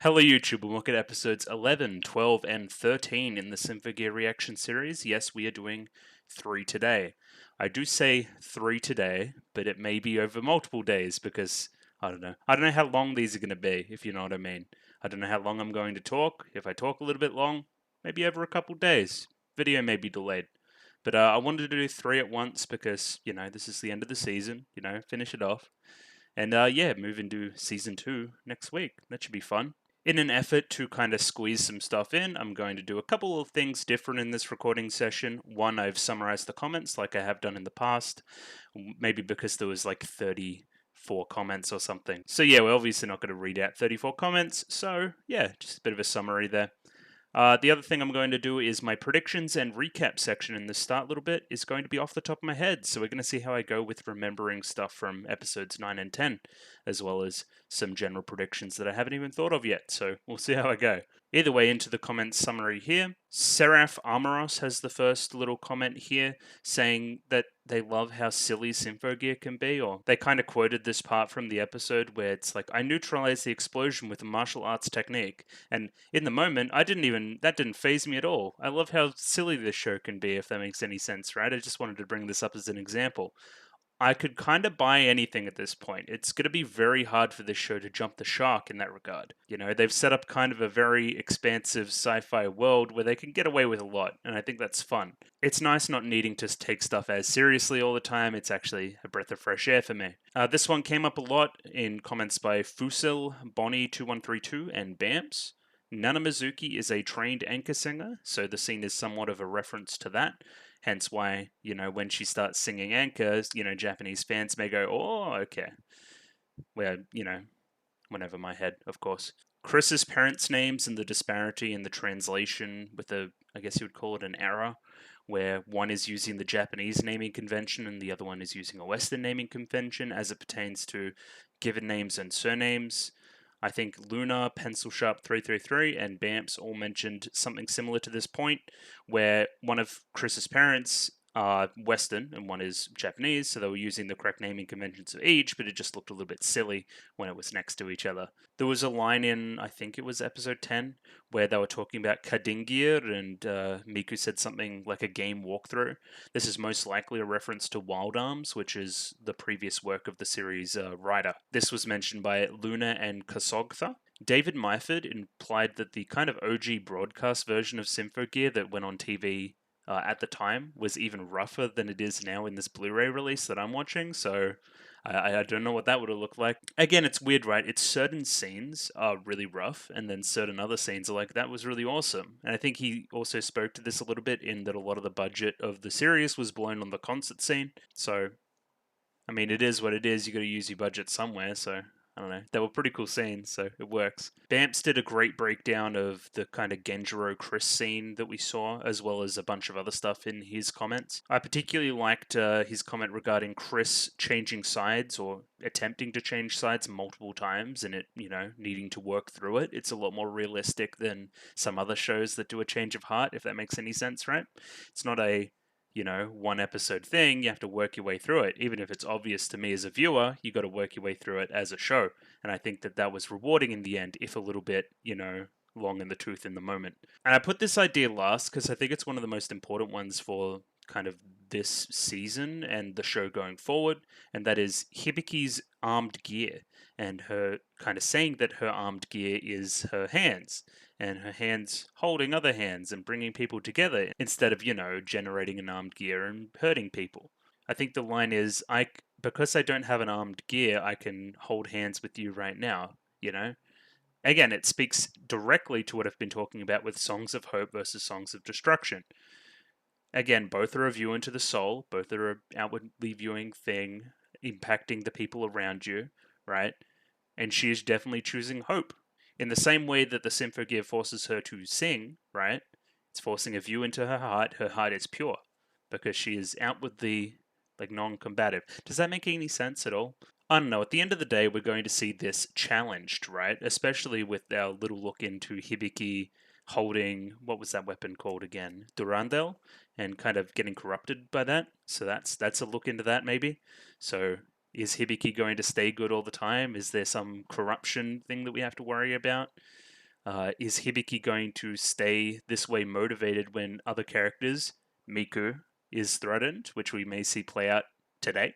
Hello YouTube, and look at episodes 11, 12, and 13 in the Symphogear reaction series. Yes, we are doing 3 today. I do say 3 today, but it may be over multiple days because, I don't know. I don't know how long these are going to be, if you know what I mean. I don't know how long I'm going to talk. If I talk a little bit long, maybe over a couple days. Video may be delayed. But I wanted to do 3 at once because, this is the end of the season, finish it off. And yeah, move into season 2 next week. That should be fun. In an effort to kind of squeeze some stuff in, I'm going to do a couple of things different in this recording session. One, I've summarized the comments like I have done in the past, maybe because there was like 34 comments or something. So yeah, we're obviously not going to read out 34 comments, so yeah, just a bit of a summary there. The other thing I'm going to do is my predictions and recap section in the start little bit is going to be off the top of my head. So we're going to see how I go with remembering stuff from episodes 9 and 10, as well as some general predictions that I haven't even thought of yet. So we'll see how I go. Either way, into the comments summary here. Seraph Armoros has the first little comment here saying that they love how silly Symphogear can be, or they kind of quoted this part from the episode where it's like, I neutralized the explosion with a martial arts technique, and in the moment, that didn't faze me at all. I love how silly this show can be, if that makes any sense, right? I just wanted to bring this up as an example. I could kind of buy anything at this point. It's going to be very hard for this show to jump the shark in that regard. They've set up kind of a very expansive sci-fi world where they can get away with a lot, and I think that's fun. It's nice not needing to take stuff as seriously all the time. It's actually a breath of fresh air for me. This one came up a lot in comments by Fusil, Bonnie2132, and Bamps. Nana Mizuki is a trained anchor singer, so the scene is somewhat of a reference to that. Hence why, when she starts singing anchors, Japanese fans may go, oh, okay. Well, went over my head, of course. Chris's parents' names and the disparity in the translation with I guess you would call it an error, where one is using the Japanese naming convention and the other one is using a Western naming convention as it pertains to given names and surnames. I think Luna, Pencil Sharp 333, and Bamps all mentioned something similar to this point, where one of Chris's parents are Western and one is Japanese, so they were using the correct naming conventions of each, but it just looked a little bit silly when it was next to each other. There was a line in, I think it was episode 10, where they were talking about Kadingir, and Miku said something like a game walkthrough. This is most likely a reference to Wild Arms, which is the previous work of the series writer. This was mentioned by Luna and Kasogtha. David Myford implied that the kind of OG broadcast version of Symphogear that went on TV at the time was even rougher than it is now in this Blu-ray release that I'm watching, so I don't know what that would have looked like. Again, it's weird, right? It's certain scenes are really rough, and then certain other scenes are like, that was really awesome. And I think he also spoke to this a little bit in that a lot of the budget of the series was blown on the concert scene, so I mean, it is what it is. You got to use your budget somewhere, so I don't know. They were pretty cool scenes, so it works. Bamps did a great breakdown of the kind of Genjiro Chris scene that we saw, as well as a bunch of other stuff in his comments. I particularly liked his comment regarding Chris changing sides or attempting to change sides multiple times and it, needing to work through it. It's a lot more realistic than some other shows that do a change of heart, if that makes any sense, right? It's not a one episode thing. You have to work your way through it. Even if it's obvious to me as a viewer, you got to work your way through it as a show. And I think that was rewarding in the end, if a little bit, long in the tooth in the moment. And I put this idea last because I think it's one of the most important ones for kind of this season and the show going forward, and that is Hibiki's armed gear, and her kind of saying that her armed gear is her hands, and her hands holding other hands and bringing people together instead of, generating an armed gear and hurting people. I think the line is, because I don't have an armed gear, I can hold hands with you right now, Again, it speaks directly to what I've been talking about with Songs of Hope versus Songs of Destruction. Again, both are a view into the soul, both are an outwardly viewing thing, impacting the people around you, right? And she is definitely choosing hope. In the same way that the Symphogear forces her to sing, right? It's forcing a view into her heart is pure, because she is outwardly, non-combative. Does that make any sense at all? I don't know, at the end of the day, we're going to see this challenged, right? Especially with our little look into Hibiki holding, what was that weapon called again? Durandal, and kind of getting corrupted by that. So that's a look into that, maybe. So is Hibiki going to stay good all the time? Is there some corruption thing that we have to worry about? Is Hibiki going to stay this way motivated when other characters, Miku, is threatened, which we may see play out today?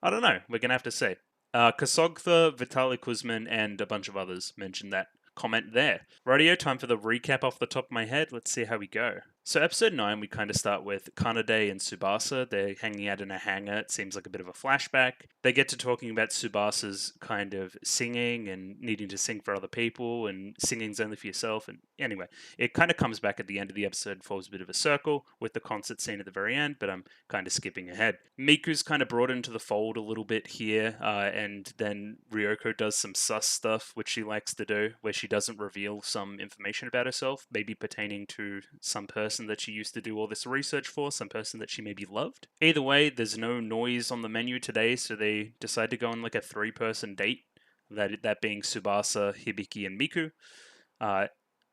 I don't know. We're going to have to see. Kasogtha, Vitaly Kuzmin, and a bunch of others mentioned that comment there. Radio, time for the recap off the top of my head. Let's see how we go. So episode 9, we kind of start with Kanade and Tsubasa. They're hanging out in a hangar. It seems like a bit of a flashback. They get to talking about Tsubasa's kind of singing and needing to sing for other people, and singing's only for yourself. And anyway, it kind of comes back at the end of the episode, forms a bit of a circle with the concert scene at the very end, but I'm kind of skipping ahead. Miku's kind of brought into the fold a little bit here, and then Ryoko does some sus stuff, which she likes to do, where she doesn't reveal some information about herself, maybe pertaining to some person that she used to do all this research for, some person that she maybe loved. Either way, there's no noise on the menu today, so they decide to go on like a 3-person date, that being Tsubasa, Hibiki, and Miku.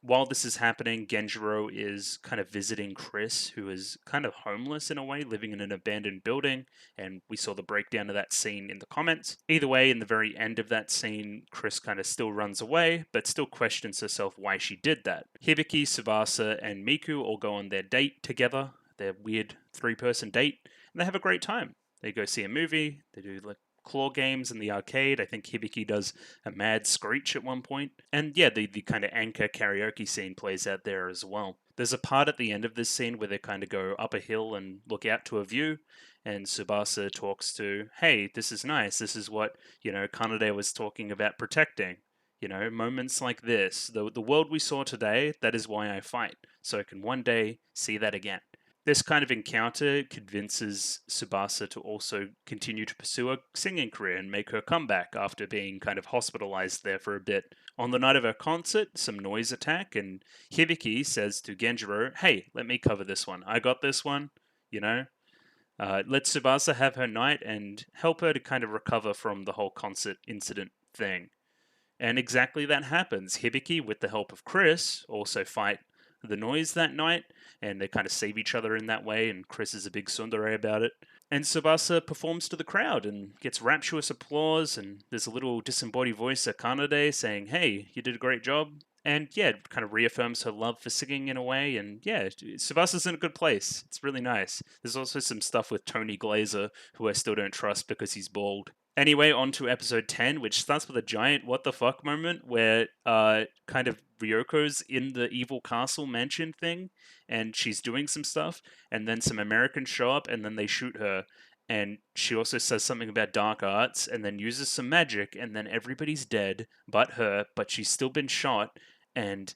While this is happening, Genjiro is kind of visiting Chris, who is kind of homeless in a way, living in an abandoned building, and we saw the breakdown of that scene in the comments. Either way, in the very end of that scene, Chris kind of still runs away, but still questions herself why she did that. Hibiki, Tsubasa, and Miku all go on their date together, their weird 3-person date, and they have a great time. They go see a movie, they do like claw games in the arcade. I think Hibiki does a mad screech at one point. And yeah, the kind of anchor karaoke scene plays out there as well. There's a part at the end of this scene where they kind of go up a hill and look out to a view, and Tsubasa talks to, hey, this is nice. This is what, Kanade was talking about protecting. Moments like this, the world we saw today, that is why I fight, so I can one day see that again. This kind of encounter convinces Tsubasa to also continue to pursue a singing career and make her comeback after being kind of hospitalized there for a bit. On the night of her concert, some noise attack, and Hibiki says to Genjiro, hey, let me cover this one. I got this one, let Tsubasa have her night and help her to kind of recover from the whole concert incident thing. And exactly that happens. Hibiki, with the help of Chris, also fight the noise that night, and they kind of save each other in that way, and Chris is a big tsundere about it. And Tsubasa performs to the crowd and gets rapturous applause, and there's a little disembodied voice at Kanade saying, hey, you did a great job. And yeah, it kind of reaffirms her love for singing in a way, and yeah, Tsubasa's in a good place. It's really nice. There's also some stuff with Tony Glazer, who I still don't trust because he's bald. Anyway, on to episode 10, which starts with a giant what the fuck moment where kind of Ryoko's in the evil castle mansion thing, and she's doing some stuff, and then some Americans show up, and then they shoot her, and she also says something about dark arts, and then uses some magic, and then everybody's dead but her, but she's still been shot, and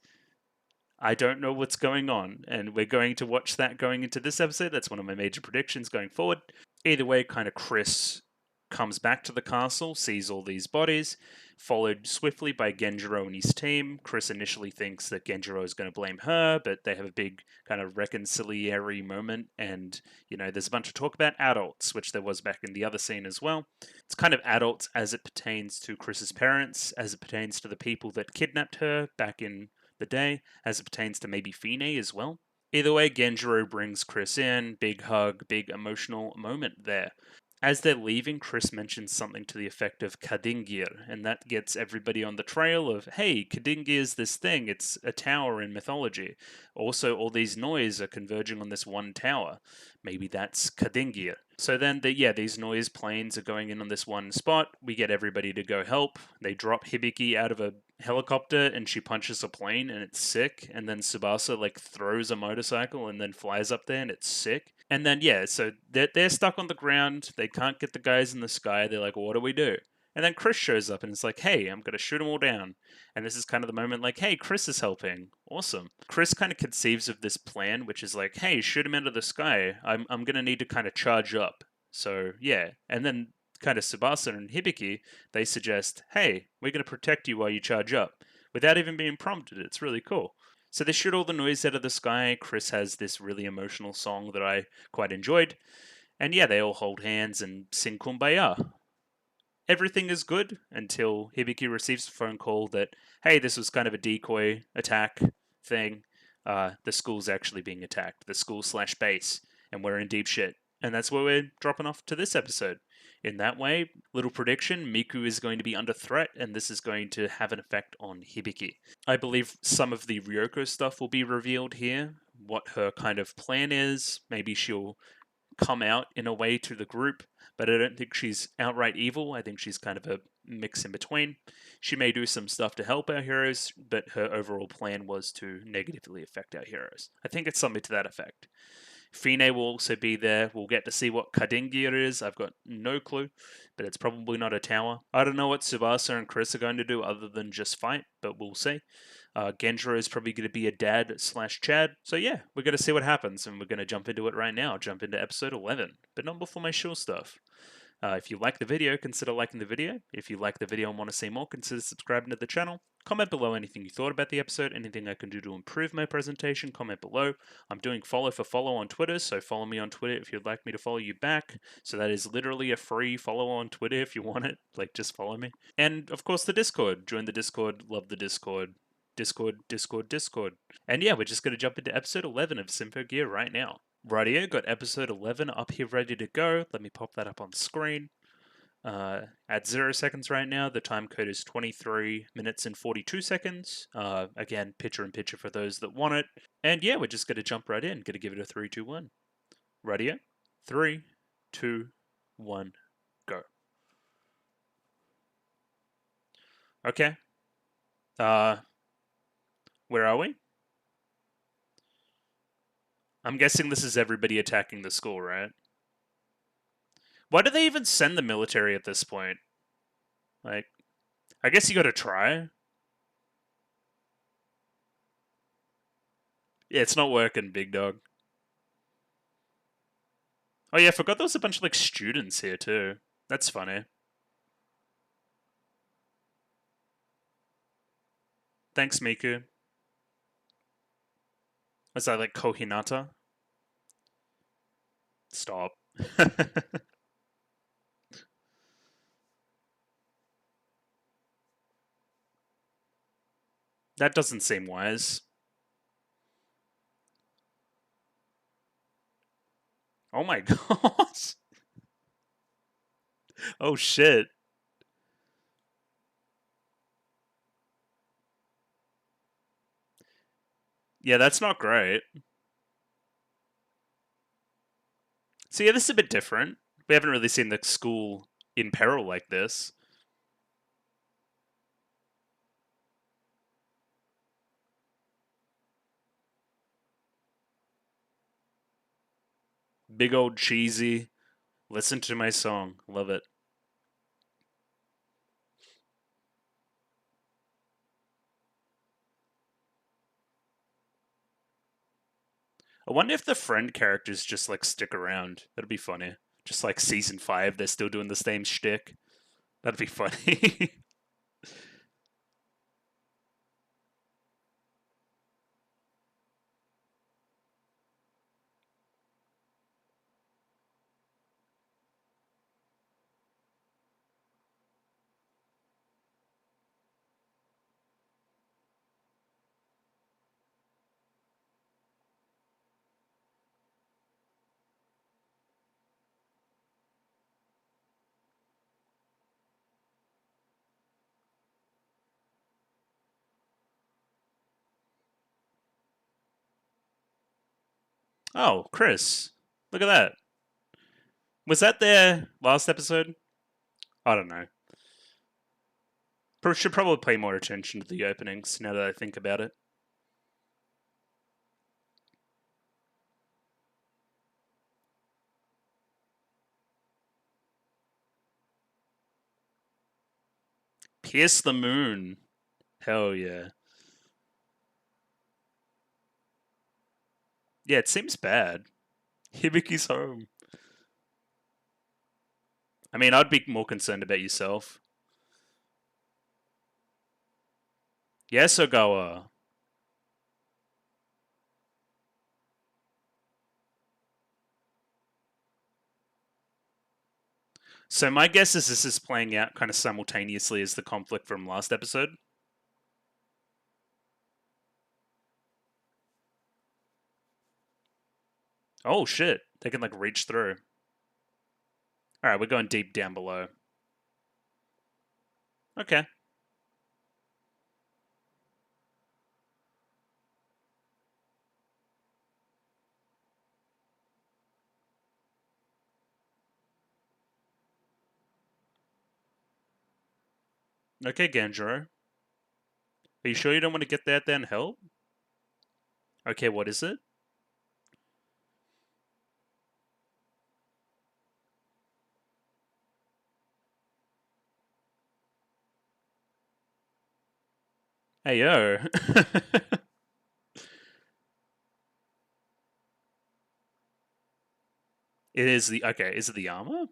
I don't know what's going on, and we're going to watch that going into this episode. That's one of my major predictions going forward. Either way, kind of Chris comes back to the castle, sees all these bodies, followed swiftly by Genjiro and his team. Chris initially thinks that Genjiro is going to blame her, but they have a big kind of reconciliatory moment, and, there's a bunch of talk about adults, which there was back in the other scene as well. It's kind of adults as it pertains to Chris's parents, as it pertains to the people that kidnapped her back in the day, as it pertains to maybe Fine as well. Either way, Genjiro brings Chris in, big hug, big emotional moment there. As they're leaving, Chris mentions something to the effect of Kadingir, and that gets everybody on the trail of, hey, Kadingir's this thing, it's a tower in mythology. Also, all these noise are converging on this one tower. Maybe that's Kadingir. So then, these noise planes are going in on this one spot. We get everybody to go help. They drop Hibiki out of a helicopter, and she punches a plane, and it's sick. And then Tsubasa, throws a motorcycle and then flies up there, and it's sick. And then, so they're stuck on the ground. They can't get the guys in the sky. They're like, what do we do? And then Chris shows up and it's like, hey, I'm going to shoot them all down. And this is kind of the moment like, hey, Chris is helping. Awesome. Chris kind of conceives of this plan, which is like, hey, shoot him into the sky. I'm going to need to kind of charge up. So, yeah. And then kind of Tsubasa and Hibiki, they suggest, hey, we're going to protect you while you charge up. Without even being prompted. It's really cool. So they shoot all the noise out of the sky. Chris has this really emotional song that I quite enjoyed. And yeah, they all hold hands and sing Kumbaya. Everything is good until Hibiki receives a phone call that, hey, this was kind of a decoy attack thing. The school's actually being attacked. The school/base. And we're in deep shit. And that's where we're dropping off to this episode. In that way, little prediction, Miku is going to be under threat, and this is going to have an effect on Hibiki. I believe some of the Ryoko stuff will be revealed here, what her kind of plan is. Maybe she'll come out in a way to the group, but I don't think she's outright evil. I think she's kind of a mix in between. She may do some stuff to help our heroes, but her overall plan was to negatively affect our heroes. I think it's something to that effect. Fine will also be there. We'll get to see what Kadingia is. I've got no clue, but it's probably not a tower. I don't know what Tsubasa and Chris are going to do other than just fight, but we'll see. Genjiro is probably going to be a dad / Chad. So yeah, we're going to see what happens, and we're going to jump into it right now. Jump into episode 11, but not before my show stuff. If you like the video, consider liking the video. If you like the video and want to see more, consider subscribing to the channel. Comment below anything you thought about the episode, anything I can do to improve my presentation, comment below. I'm doing follow for follow on Twitter, so follow me on Twitter if you'd like me to follow you back. So that is literally a free follow on Twitter if you want it, like just follow me. And of course the Discord, join the Discord, love the Discord. Discord. And yeah, we're just going to jump into episode 11 of Symphogear right now. Rightio, got episode 11 up here ready to go. Let me pop that up on screen. At 0 seconds right now, the time code is 23 minutes and 42 seconds. Again, picture-in-picture for those that want it. And yeah, we're just going to jump right in. Going to give it a 3, 2, 1. Rightio? 3, 2, 1, go. Okay. Where are we? I'm guessing this is everybody attacking the school, right? Why do they even send the military at this point? Like, I guess you gotta try. Yeah, it's not working, big dog. Oh yeah, I forgot there was a bunch of, like, students here, too. That's funny. Thanks, Miku. Was that, like, Kohinata? Stop. That doesn't seem wise. Oh my gosh. Oh shit. Yeah, that's not great. So yeah, this is a bit different. We haven't really seen the school in peril like this. Big old cheesy. Listen to my song. Love it. I wonder if the friend characters just, like, stick around. That'd be funny. Just like season 5, they're still doing the same shtick. That'd be funny. Oh, Chris. Look at that. Was that their last episode? I don't know. Should probably pay more attention to the openings now that I think about it. Pierce the Moon. Hell yeah. Yeah, it seems bad. Hibiki's home. I mean, I'd be more concerned about yourself. Yes, Ogawa. So my guess is this is playing out kind of simultaneously as the conflict from last episode. Oh shit, they can, like, reach through. Alright, we're going deep down below. Okay. Okay, Ganjiro. Are you sure you don't want to get that then help? Okay, what is it? Hey, yo. It is the... Okay, is it the armor?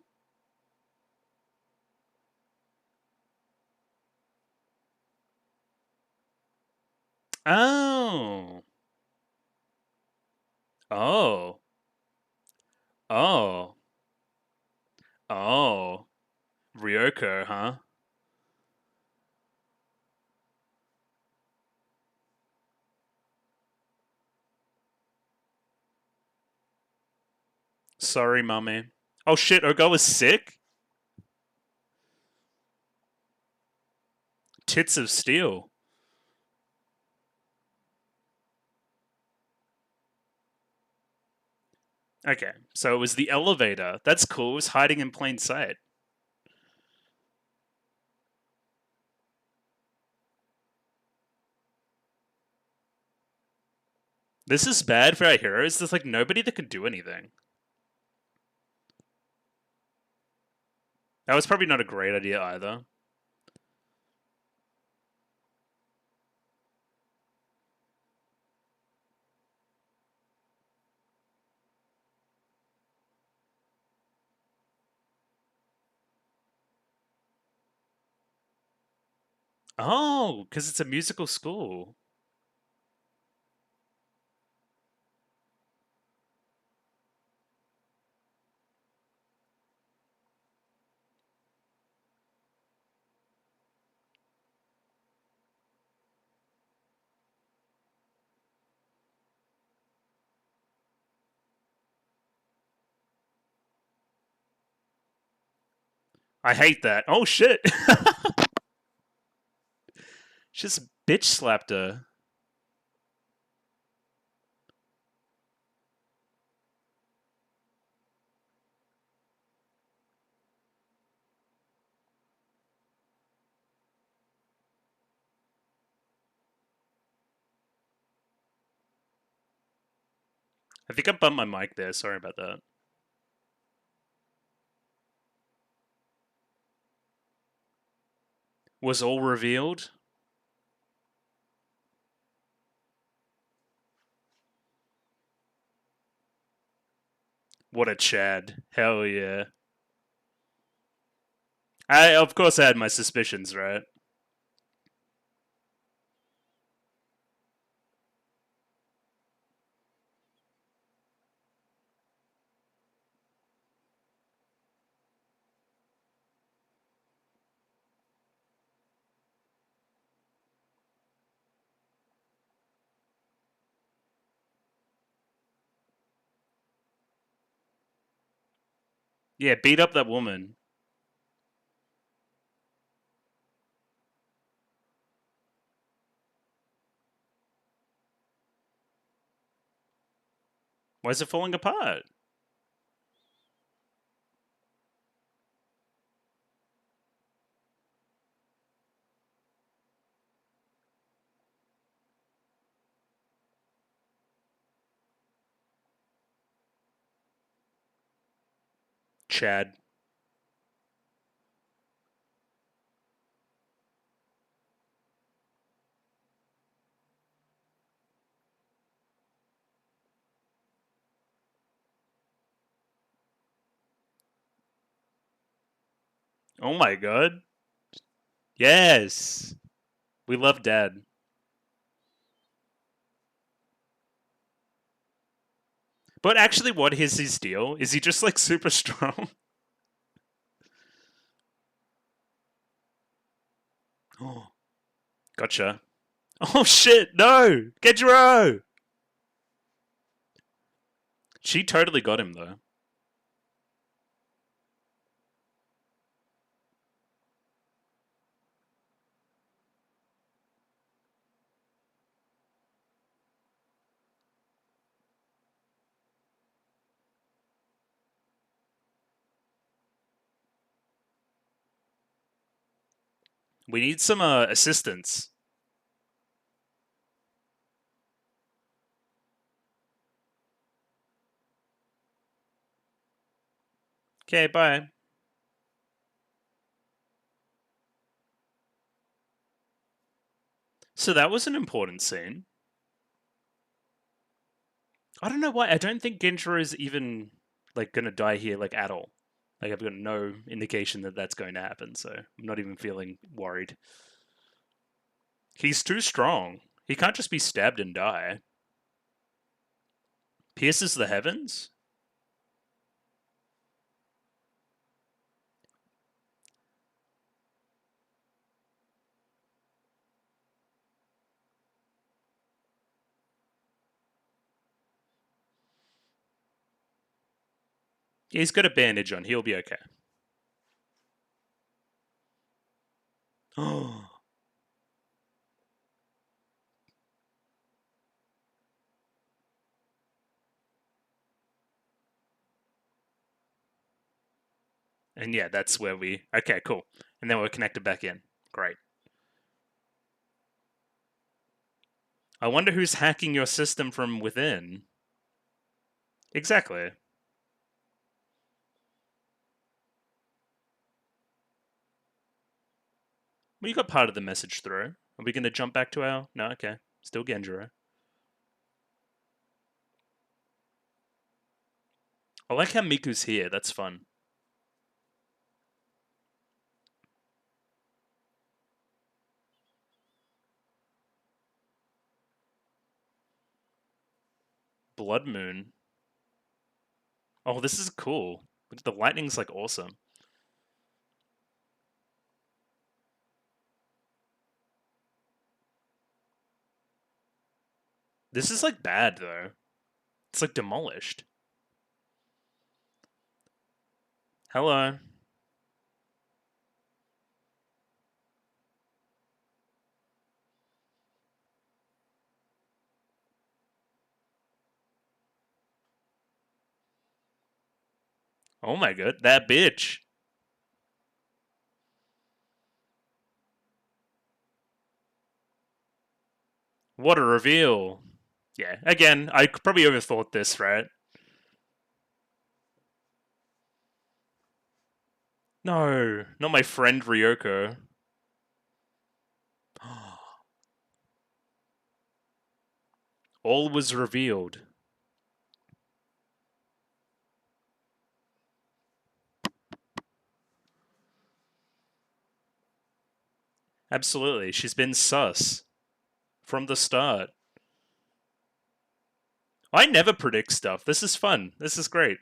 Oh. Oh. Oh. Oh. Ryoko, huh? Sorry, mummy. Oh shit, Ogo was sick? Tits of steel. Okay, so it was the elevator. That's cool. It was hiding in plain sight. This is bad for our heroes. There's like nobody that can do anything. That was probably not a great idea either. Oh, because it's a musical school. I hate that. Oh shit. Just bitch slapped her. I think I bumped my mic there. Sorry about that. Was all revealed? What a Chad. Hell yeah. Of course I had my suspicions, right? Yeah, beat up that woman. Why is it falling apart? Chad. Oh my god. Yes. We love Dad. But actually, what is his deal? Is he just like super strong? Oh, gotcha. Oh shit, no! Gedro! She totally got him though. We need some assistance. Okay, bye. So that was an important scene. I don't know why. I don't think Genjiro is even like gonna die here, like at all. Like I've got no indication that that's going to happen, so I'm not even feeling worried. He's too strong. He can't just be stabbed and die. Pierces the heavens? He's got a bandage on. He'll be okay. Oh. And yeah, that's where we. Okay, cool. And then we're connected back in. Great. I wonder who's hacking your system from within. Exactly. Well, you got part of the message through. Are we going to jump back to our. No, okay. Still Genjiro. I like how Miku's here. That's fun. Blood Moon. Oh, this is cool. The lightning's like awesome. This is like bad though. It's like demolished. Hello. Oh my god, that bitch. What a reveal. Yeah, again, I probably overthought this, right? No, not my friend Ryoko. All was revealed. Absolutely, she's been sus from the start. I never predict stuff. This is fun. This is great.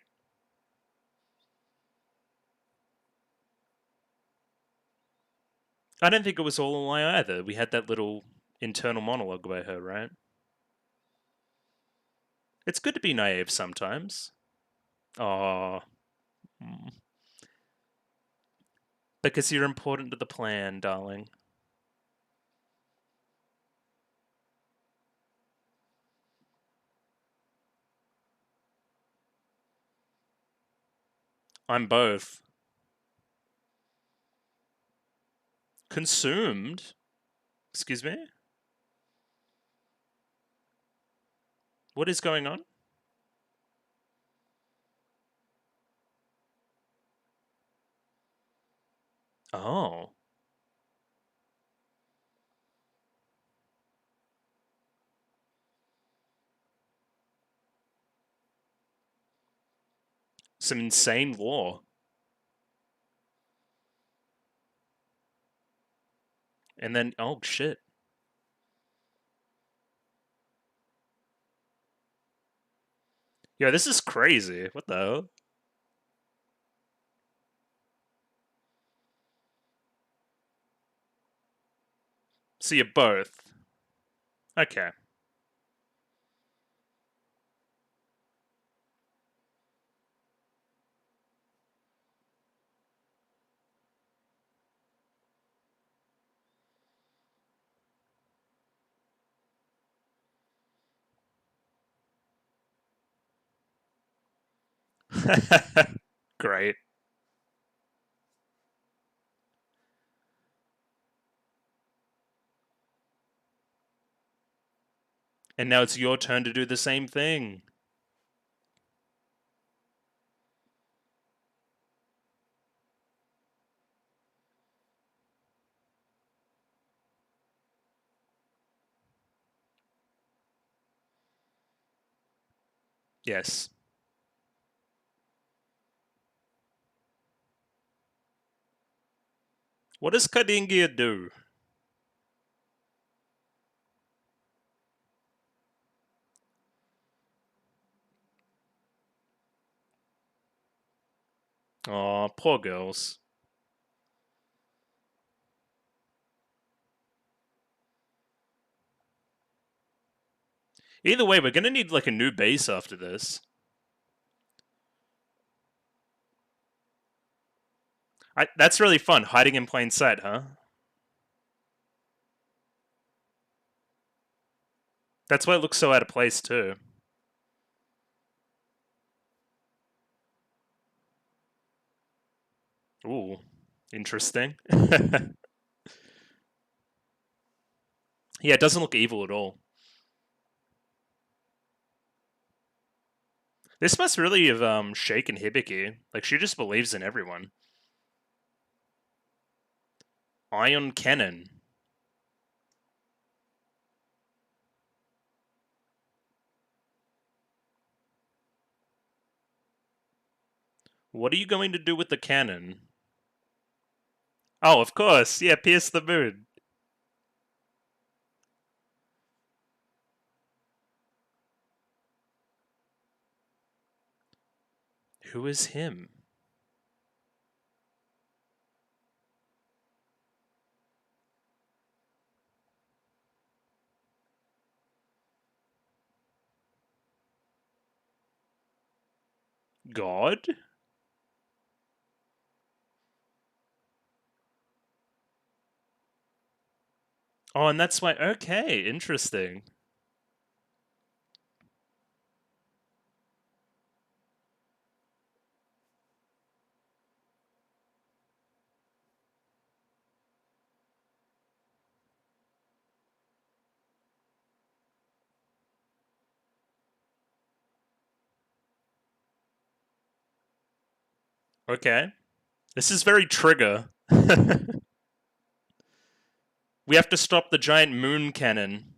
I don't think it was all a lie either. We had that little internal monologue by her, right? It's good to be naive sometimes. Oh, because you're important to the plan, darling. I'm both. Consumed? Excuse me? What is going on? Oh. Some insane lore. And then, oh shit. Yo, this is crazy. What the hell? So you're both. Okay. Great. And now it's your turn to do the same thing. Yes. What does Kadingia do? Aw, poor girls. Either way, we're gonna need like a new base after this. That's really fun, hiding in plain sight, huh? That's why it looks so out of place too. Ooh, interesting. Yeah, it doesn't look evil at all. This must really have shaken Hibiki. Like, she just believes in everyone. Ion Cannon. What are you going to do with the cannon? Oh, of course. Yeah, pierce the moon. Who is him? God? Oh, and that's why. Okay, interesting. Okay. This is very trigger. We have to stop the giant moon cannon.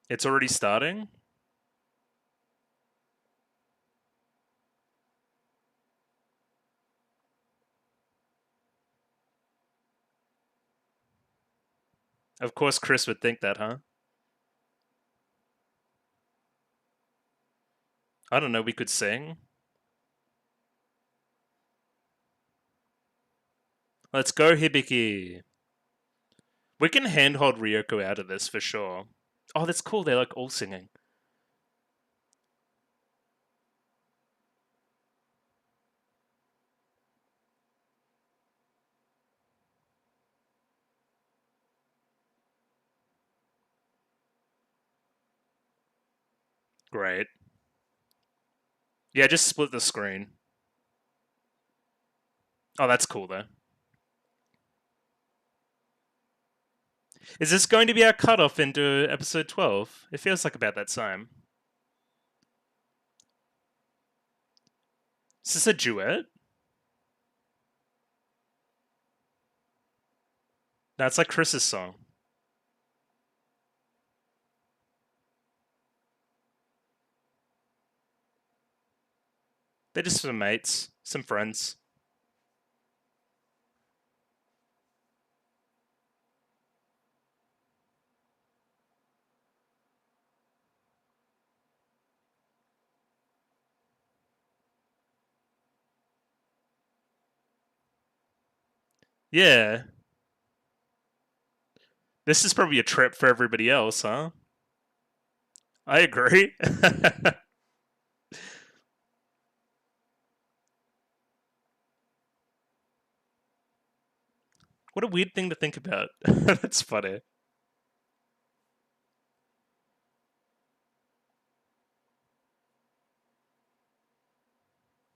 It's already starting? Of course, Chris would think that, huh? I don't know, we could sing. Let's go, Hibiki. We can handhold Ryoko out of this for sure. Oh, that's cool. They're like all singing. Great. Yeah, just split the screen. Oh, that's cool though. Is this going to be our cutoff into episode 12? It feels like about that time. Is this a duet? That's like Chris's song. They're just some mates, some friends. Yeah. This is probably a trip for everybody else, huh? I agree. What a weird thing to think about. That's funny.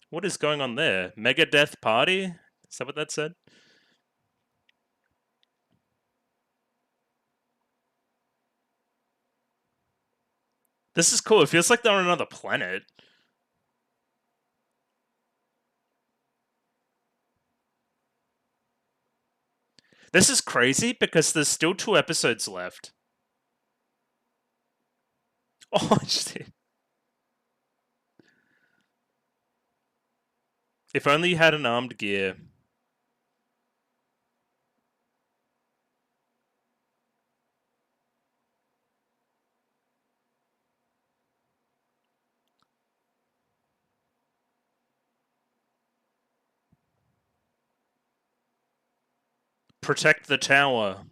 What is going on there? Mega Death Party? Is that what that said? This is cool. It feels like they're on another planet. This is crazy because there's still 2 episodes left. Oh, shit. If only you had an armed gear. Protect the tower.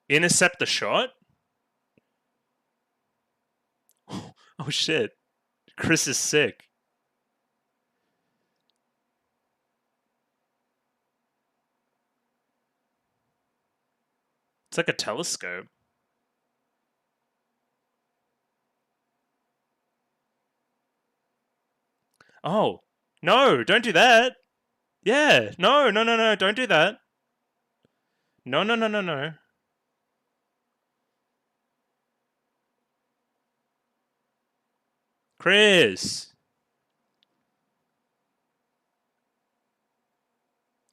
Intercept the shot? Oh shit. Chris is sick. It's like a telescope. Oh. No, don't do that. Yeah. No, no, no, no. Don't do that. No, no, no, no, no. Chris.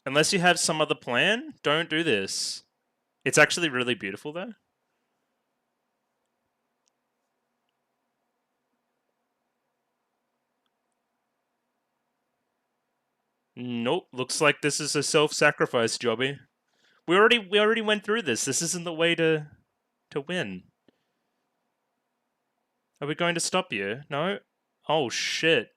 Unless you have some other plan, don't do this. It's actually really beautiful though. Nope. Looks like this is a self-sacrifice jobby. We already went through this. This isn't the way to win. Are we going to stop you? No? Oh shit.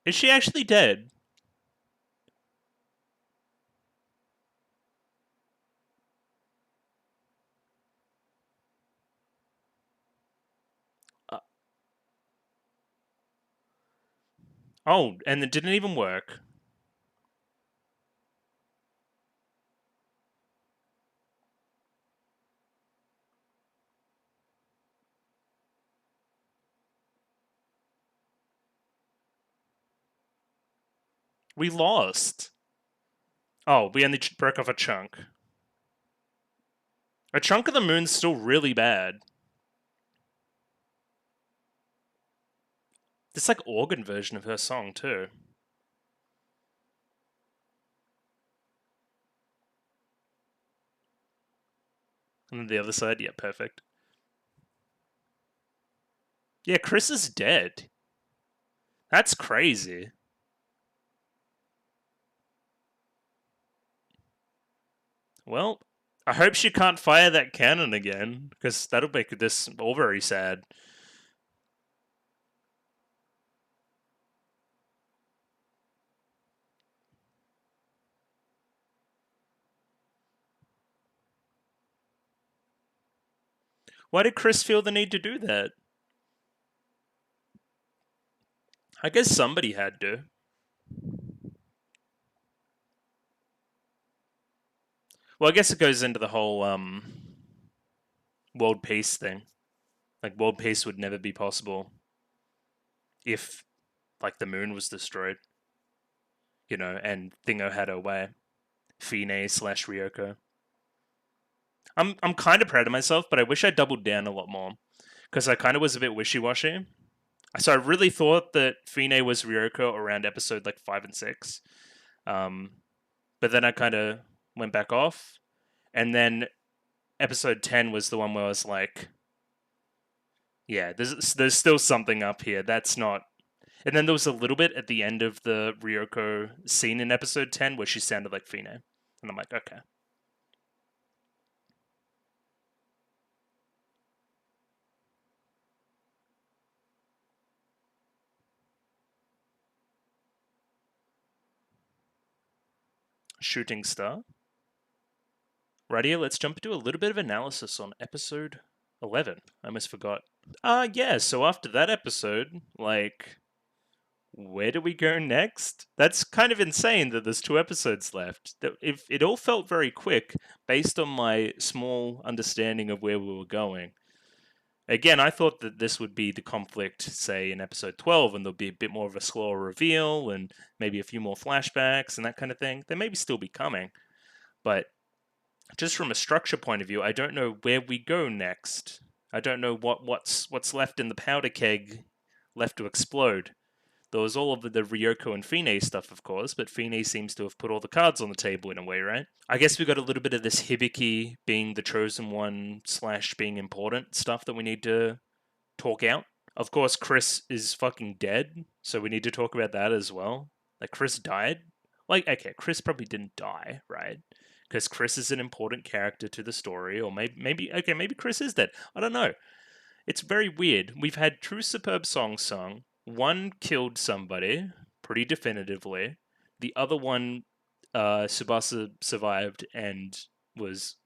Is she actually dead? Oh, and it didn't even work. We lost. Oh, we only broke off a chunk. A chunk of the moon's still really bad. This like organ version of her song too. And then the other side, yeah, perfect. Yeah, Chris is dead. That's crazy. Well, I hope she can't fire that cannon again, because that'll make this all very sad. Why did Chris feel the need to do that? I guess somebody had to. Well, I guess it goes into the whole world peace thing. Like, world peace would never be possible if, like, the moon was destroyed. You know, and Thingo had her way. Fine slash Ryoko. I'm kind of proud of myself, but I wish I doubled down a lot more. Because I kind of was a bit wishy-washy. So I really thought that Fine was Ryoko around episode, like, 5 and 6. But then I kind of went back off. And then episode 10 was the one where I was like, yeah, there's still something up here. That's not... And then there was a little bit at the end of the Ryoko scene in episode 10 where she sounded like Fine. And I'm like, okay. Shooting star. Right here, let's jump into a little bit of analysis on episode 11. I almost forgot. Yeah, so after that episode, like, where do we go next? That's kind of insane that there's 2 episodes left. If it all felt very quick based on my small understanding of where we were going. Again, I thought that this would be the conflict, say, in episode 12, and there'll be a bit more of a slower reveal and maybe a few more flashbacks and that kind of thing. They maybe still be coming. But just from a structure point of view, I don't know where we go next. I don't know what's left in the powder keg left to explode. There was all of the Ryoko and Fine stuff, of course, but Fine seems to have put all the cards on the table in a way, right? I guess we got a little bit of this Hibiki being the chosen one / being important stuff that we need to talk out. Of course, Chris is fucking dead, so we need to talk about that as well. Like, Chris died? Like, okay, Chris probably didn't die, right? Because Chris is an important character to the story, or maybe Chris is dead. I don't know. It's very weird. We've had 2 superb songs sung. One killed somebody pretty definitively. The other one, Tsubasa survived and was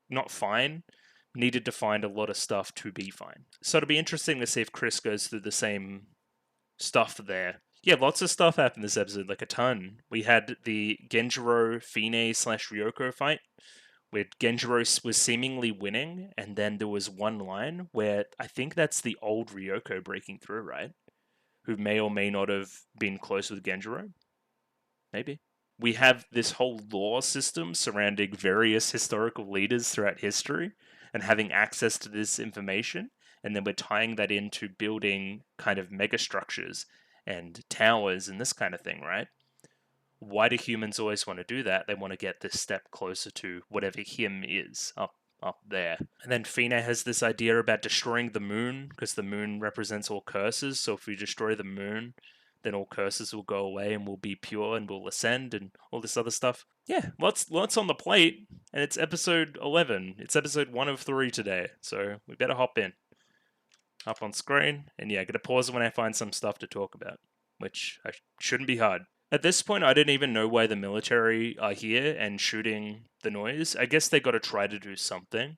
not fine. Needed to find a lot of stuff to be fine. So it'll be interesting to see if Chris goes through the same stuff there. Yeah, lots of stuff happened this episode, like a ton. We had the Genjiro Fine / Ryoko fight, where Genjiro was seemingly winning, and then there was one line where I think that's the old Ryoko breaking through, right? Who may or may not have been close with Genjiro. Maybe. We have this whole lore system surrounding various historical leaders throughout history and having access to this information, and then we're tying that into building kind of megastructures and towers and this kind of thing, right? Why do humans always want to do that? They want to get this step closer to whatever him is up there. And then Fine has this idea about destroying the moon, because the moon represents all curses. So if we destroy the moon, then all curses will go away and we'll be pure and we'll ascend and all this other stuff. Yeah, lots on the plate. And it's episode 11. It's episode 1 of 3 today. So we better hop in. Up on screen. And yeah, gonna pause when I find some stuff to talk about, which shouldn't be hard. At this point, I didn't even know why the military are here and shooting the noise. I guess they got to try to do something,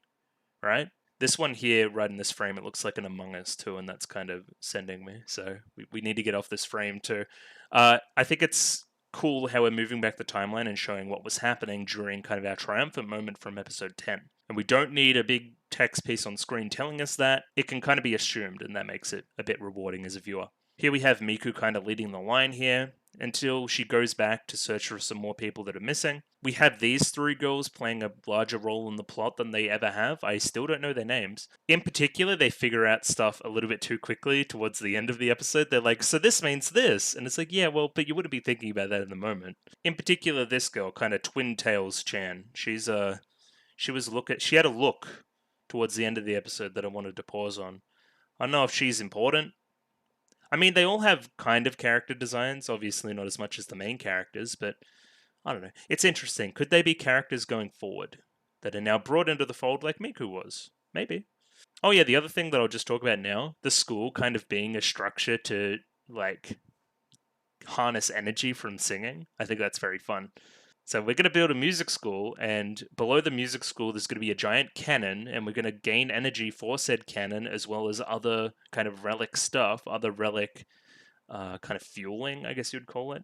right? This one here, right in this frame, it looks like an Among Us too, and that's kind of sending me. So we need to get off this frame too. I think it's cool how we're moving back the timeline and showing what was happening during kind of our triumphant moment from episode 10. And we don't need a big text piece on screen telling us that. It can kind of be assumed, and that makes it a bit rewarding as a viewer. Here we have Miku kind of leading the line here until she goes back to search for some more people that are missing. We have these 3 girls playing a larger role in the plot than they ever have. I still don't know their names. In particular, they figure out stuff a little bit too quickly towards the end of the episode. They're like, so this means this. And it's like, yeah, well, but you wouldn't be thinking about that in the moment. In particular, this girl, kind of Twin Tails Chan. She had a look towards the end of the episode that I wanted to pause on. I don't know if she's important. I mean, they all have kind of character designs, obviously not as much as the main characters, but I don't know. It's interesting. Could they be characters going forward that are now brought into the fold like Miku was? Maybe. Oh yeah, the other thing that I'll just talk about now, the school kind of being a structure to, like, harness energy from singing. I think that's very fun. So we're going to build a music school, and below the music school there's going to be a giant cannon, and we're going to gain energy for said cannon, as well as other kind of relic stuff, other relic kind of fueling, I guess you'd call it,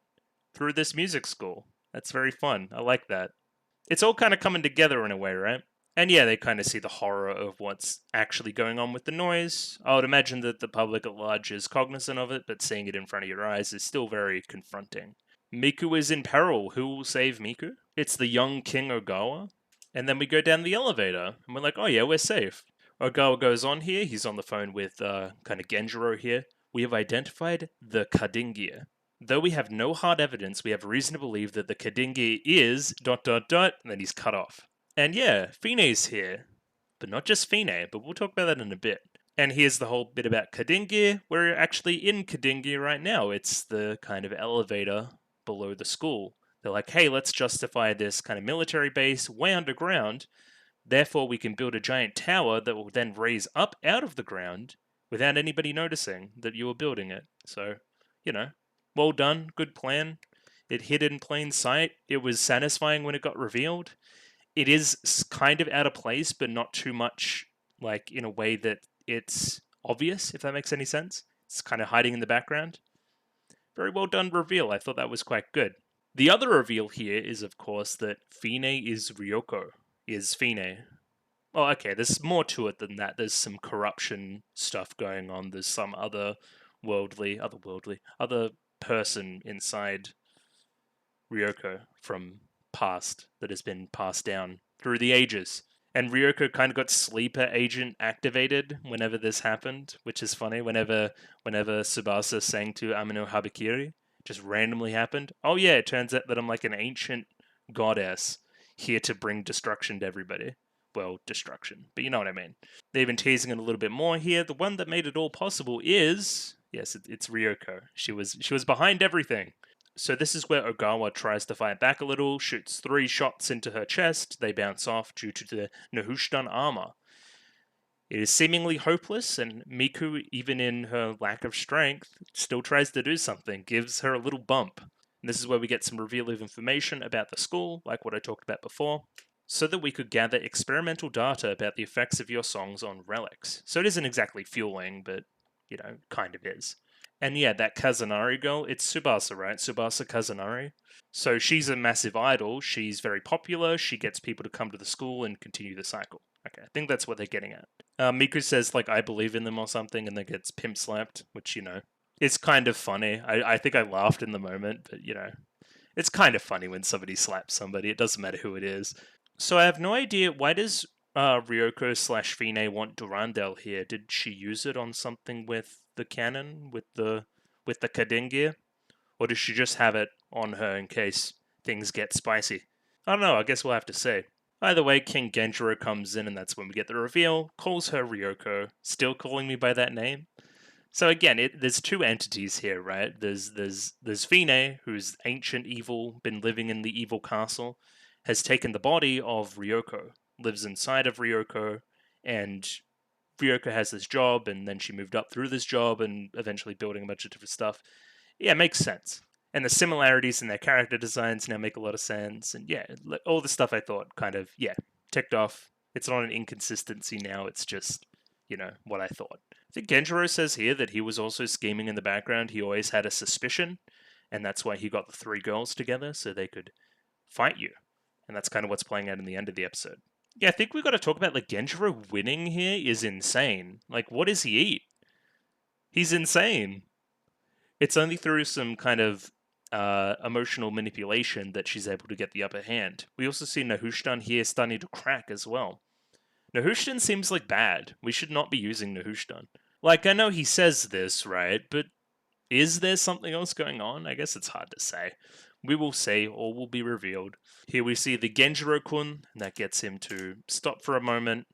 through this music school. That's very fun. I like that. It's all kind of coming together in a way, right? And yeah, they kind of see the horror of what's actually going on with the noise. I would imagine that the public at large is cognizant of it, but seeing it in front of your eyes is still very confronting. Miku is in peril. Who will save Miku? It's the young King Ogawa. And then we go down the elevator, and we're like, oh yeah, we're safe. Ogawa goes on here. He's on the phone with kind of Genjiro here. We have identified the Kadingia. Though we have no hard evidence, we have reason to believe that the Kadingia is ... and then he's cut off. And yeah, Fine's here. But not just Fine, but we'll talk about that in a bit. And here's the whole bit about Kadingia. We're actually in Kadingia right now. It's the kind of elevator below the school. They're like, hey, let's justify this kind of military base way underground. Therefore, we can build a giant tower that will then raise up out of the ground without anybody noticing that you were building it. So, well done, good plan. It hid in plain sight. It was satisfying when it got revealed. It is kind of out of place, but not too much, like, in a way that it's obvious, if that makes any sense. It's kind of hiding in the background. very well done reveal. I thought that was quite good. The other reveal here is, of course, that Fine is Ryoko, is Fine. Oh, okay, there's more to it than that. There's some corruption stuff going on. There's some other person inside Ryoko from past that has been passed down through the ages. And Ryoko kind of got sleeper agent activated whenever this happened, which is funny. Whenever Tsubasa sang to Amino Habikiri, just randomly happened. Oh yeah, it turns out that I'm like an ancient goddess here to bring destruction to everybody. Well, destruction, but you know what I mean. They've been teasing it a little bit more here. The one that made it all possible is, yes, it's Ryoko. She was behind everything. So this is where Ogawa tries to fight back a little, shoots 3 shots into her chest. They bounce off due to the Nahushtan armor. It is seemingly hopeless, and Miku, even in her lack of strength, still tries to do something, gives her a little bump. And this is where we get some reveal of information about the school, like what I talked about before, so that we could gather experimental data about the effects of your songs on relics. So it isn't exactly fueling, but, kind of is. And yeah, that Kazanari girl, it's Tsubasa, right? Tsubasa Kazanari. So she's a massive idol. She's very popular. She gets people to come to the school and continue the cycle. Okay, I think that's what they're getting at. Miku says, I believe in them or something, and then gets pimp slapped, which, it's kind of funny. I think I laughed in the moment, but, it's kind of funny when somebody slaps somebody. It doesn't matter who it is. So I have no idea, why does Ryoko/Fine want Durandal here? Did she use it on something with the cannon, with the Kadengir? Or does she just have it on her in case things get spicy? I don't know, I guess we'll have to see. Either way, King Genjiro comes in, and that's when we get the reveal, calls her Ryoko, still calling me by that name. So again, there's 2 entities here, right? There's Fine, who's ancient evil, been living in the evil castle, has taken the body of Ryoko, lives inside of Ryoko, and Ryoko has this job, and then she moved up through this job, and eventually building a bunch of different stuff. Yeah, it makes sense. And the similarities in their character designs now make a lot of sense, and yeah, all the stuff I thought kind of, ticked off. It's not an inconsistency now, it's just, what I thought. I think Genjiro says here that he was also scheming in the background. He always had a suspicion, and that's why he got the 3 girls together, so they could fight you. And that's kind of what's playing out in the end of the episode. Yeah, I think we've got to talk about, Genjiro winning here is insane. What does he eat? He's insane. It's only through some kind of emotional manipulation that she's able to get the upper hand. We also see Nahushtan here starting to crack as well. Nahushtan seems bad. We should not be using Nahushtan. I know he says this, right? But is there something else going on? I guess it's hard to say. We will see, all will be revealed. Here we see the Genjiro-kun, and that gets him to stop for a moment,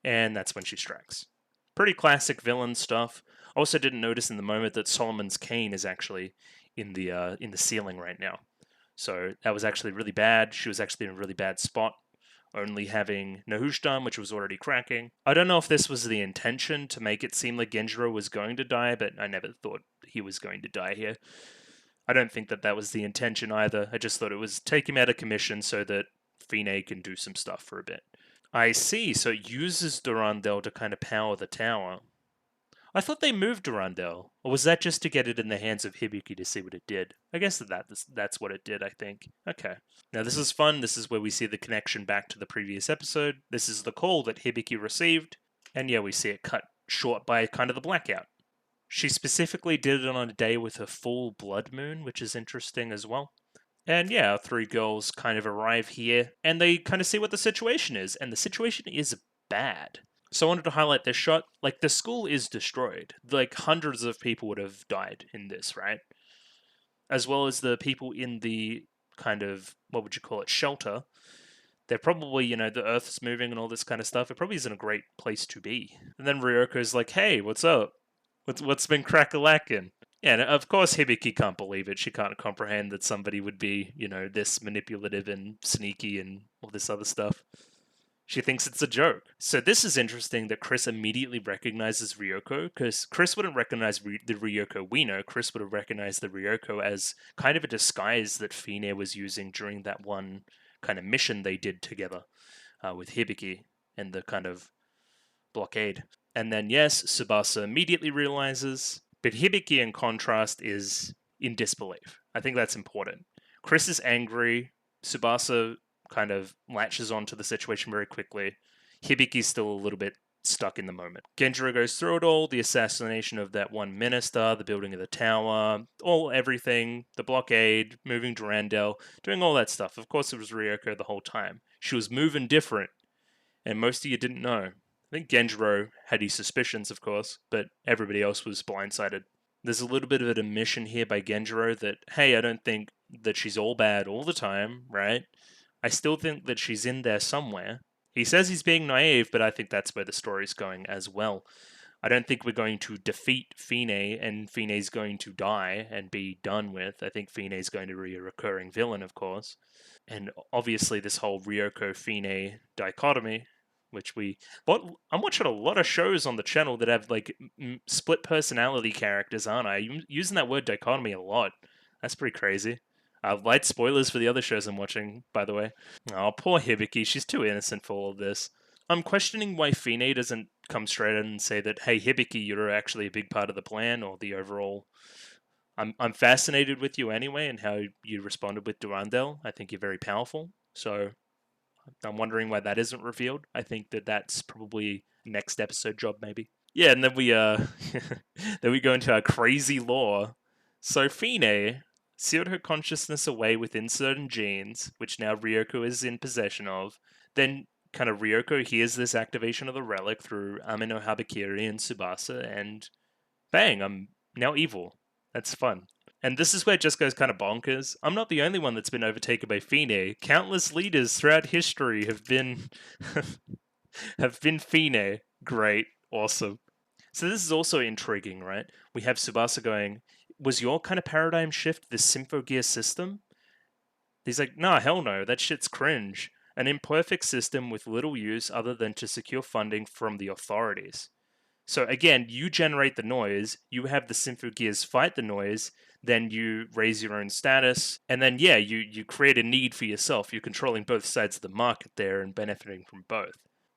and that's when she strikes. Pretty classic villain stuff. Also didn't notice in the moment that Solomon's cane is actually in the ceiling right now. So that was actually really bad. She was actually in a really bad spot, only having Nahushtan, which was already cracking. I don't know if this was the intention to make it seem like Genjiro was going to die, but I never thought he was going to die here. I don't think that was the intention either. I just thought it was take him out of commission so that Fine can do some stuff for a bit. I see, so it uses Durandal to kind of power the tower. I thought they moved Durandal, or was that just to get it in the hands of Hibiki to see what it did? I guess that's what it did, I think. Okay. Now this is fun. This is where we see the connection back to the previous episode. This is the call that Hibiki received, and yeah, we see it cut short by kind of the blackout. She specifically did it on a day with a full blood moon, which is interesting as well. And yeah, our 3 girls kind of arrive here, and they kind of see what the situation is, and the situation is bad. So I wanted to highlight this shot. The school is destroyed. Hundreds of people would have died in this, right? As well as the people in the kind of, what would you call it, shelter. They're probably, the earth's moving and all this kind of stuff. It probably isn't a great place to be. And then Ryoko's like, hey, what's up? What's been crack-a-lackin'? Yeah, and of course Hibiki can't believe it. She can't comprehend that somebody would be, this manipulative and sneaky and all this other stuff. She thinks it's a joke. So this is interesting that Chris immediately recognizes Ryoko, because Chris wouldn't recognize the Ryoko we know. Chris would have recognized the Ryoko as kind of a disguise that Fine was using during that one kind of mission they did together with Hibiki and the kind of blockade. And then, yes, Tsubasa immediately realizes, but Hibiki, in contrast, is in disbelief. I think that's important. Chris is angry. Tsubasa kind of latches onto the situation very quickly. Hibiki's still a little bit stuck in the moment. Genjiro goes through it all, the assassination of that one minister, the building of the tower, everything, the blockade, moving Durandal, doing all that stuff. Of course, it was Ryoko the whole time. She was moving different, and most of you didn't know. I think Genjiro had his suspicions, of course, but everybody else was blindsided. There's a little bit of an admission here by Genjiro that, hey, I don't think that she's all bad all the time, right? I still think that she's in there somewhere. He says he's being naive, but I think that's where the story's going as well. I don't think we're going to defeat Fine and Fine's going to die and be done with. I think Fine's going to be a recurring villain, of course. And obviously, this whole Ryoko Fine dichotomy, which I'm watching a lot of shows on the channel that have like split personality characters, aren't I? I'm using that word dichotomy a lot. That's pretty crazy. Light spoilers for the other shows I'm watching, by the way. Oh, poor Hibiki. She's too innocent for all of this. I'm questioning why Fine doesn't come straight in and say that, hey, Hibiki, you're actually a big part of the plan or the overall. I'm fascinated with you anyway and how you responded with Durandal. I think you're very powerful. So I'm wondering why that isn't revealed. I think that that's probably next episode job, maybe. Yeah, and then we then we go into our crazy lore. So Fine sealed her consciousness away within certain genes, which now Ryoko is in possession of. Then kind of Ryoko hears this activation of the relic through Amino Habakiri and Tsubasa, and bang, I'm now evil. That's fun. And this is where it just goes kind of bonkers. I'm not the only one that's been overtaken by Fine. Countless leaders throughout history have been have been Fine. Great, awesome. So this is also intriguing, right? We have Tsubasa going, was your kind of paradigm shift the Symphogear system? He's like, nah, hell no, that shit's cringe. An imperfect system with little use other than to secure funding from the authorities. So again, you generate the noise, you have the Symphogears fight the noise, then you raise your own status, and then yeah, you create a need for yourself. You're controlling both sides of the market there and benefiting from both.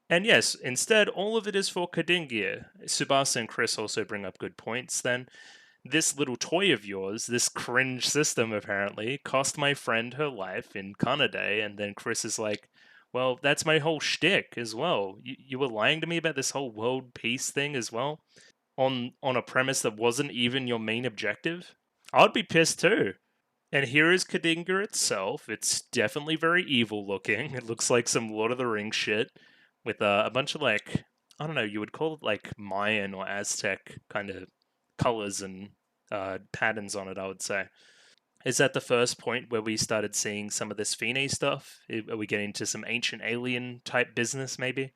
And yes, instead, all of it is for Kadingir. Tsubasa and Chris also bring up good points then. This little toy of yours, this cringe system apparently, cost my friend her life in Kanade, and then Chris is like, well, that's my whole shtick as well. You were lying to me about this whole world peace thing as well, on a premise that wasn't even your main objective. I'd be pissed too. And here is Kadinga itself. It's definitely very evil looking. It looks like some Lord of the Rings shit with a bunch of like, I don't know, you would call it like Mayan or Aztec kind of colors and patterns on it, I would say. Is that the first point where we started seeing some of this Fine stuff? Are we getting to some ancient alien type business, maybe?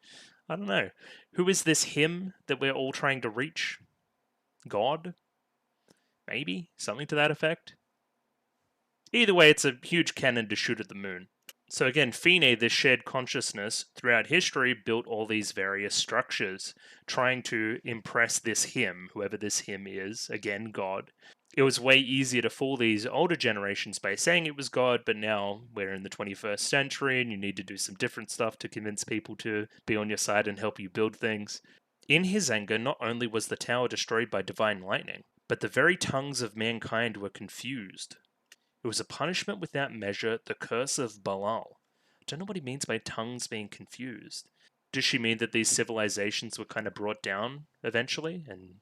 I don't know. Who is this him that we're all trying to reach? God? Maybe? Something to that effect? Either way, it's a huge cannon to shoot at the moon. So again, Fine, this shared consciousness, throughout history built all these various structures, trying to impress this him, whoever this him is, again, God. It was way easier to fool these older generations by saying it was God, but now we're in the 21st century and you need to do some different stuff to convince people to be on your side and help you build things. In his anger, not only was the tower destroyed by divine lightning, but the very tongues of mankind were confused. It was a punishment without measure, the curse of Balaal. I don't know what he means by tongues being confused. Does she mean that these civilizations were kind of brought down eventually and,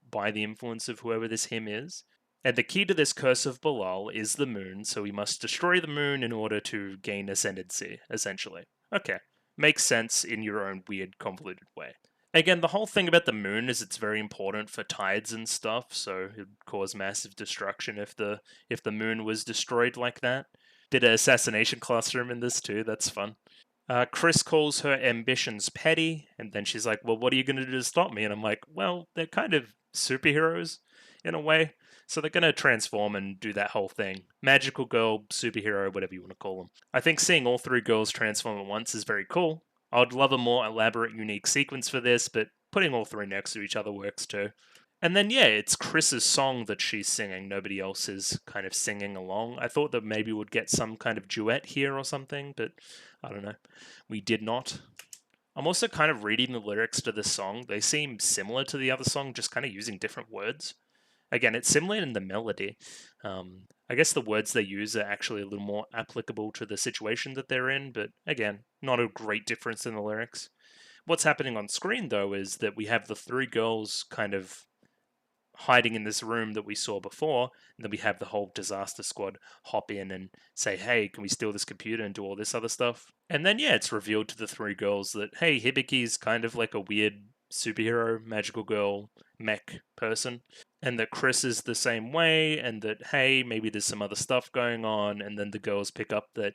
by the influence of whoever this him is? And the key to this curse of Balaal is the moon, so we must destroy the moon in order to gain ascendancy, essentially. Okay. Makes sense in your own weird, convoluted way. Again, the whole thing about the moon is it's very important for tides and stuff, so it would cause massive destruction if the moon was destroyed like that. Bit of assassination classroom in this too, that's fun. Chris calls her ambitions petty, and then she's like, well, what are you going to do to stop me? And I'm like, well, they're kind of superheroes in a way, so they're going to transform and do that whole thing. Magical girl, superhero, whatever you want to call them. I think seeing all three girls transform at once is very cool. I'd love a more elaborate, unique sequence for this, but putting all three next to each other works too. And then, yeah, it's Chris's song that she's singing. Nobody else is kind of singing along. I thought that maybe we'd get some kind of duet here or something, but I don't know. We did not. I'm also kind of reading the lyrics to this song. They seem similar to the other song, just kind of using different words. Again, it's similar in the melody. I guess the words they use are actually a little more applicable to the situation that they're in, but again, not a great difference in the lyrics. What's happening on screen, though, is that we have the three girls kind of hiding in this room that we saw before, and then we have the whole disaster squad hop in and say, hey, can we steal this computer and do all this other stuff? And then, yeah, it's revealed to the three girls that, hey, Hibiki's kind of like a weird superhero, magical girl, mech person, and that Chris is the same way, and that, hey, maybe there's some other stuff going on, and then the girls pick up that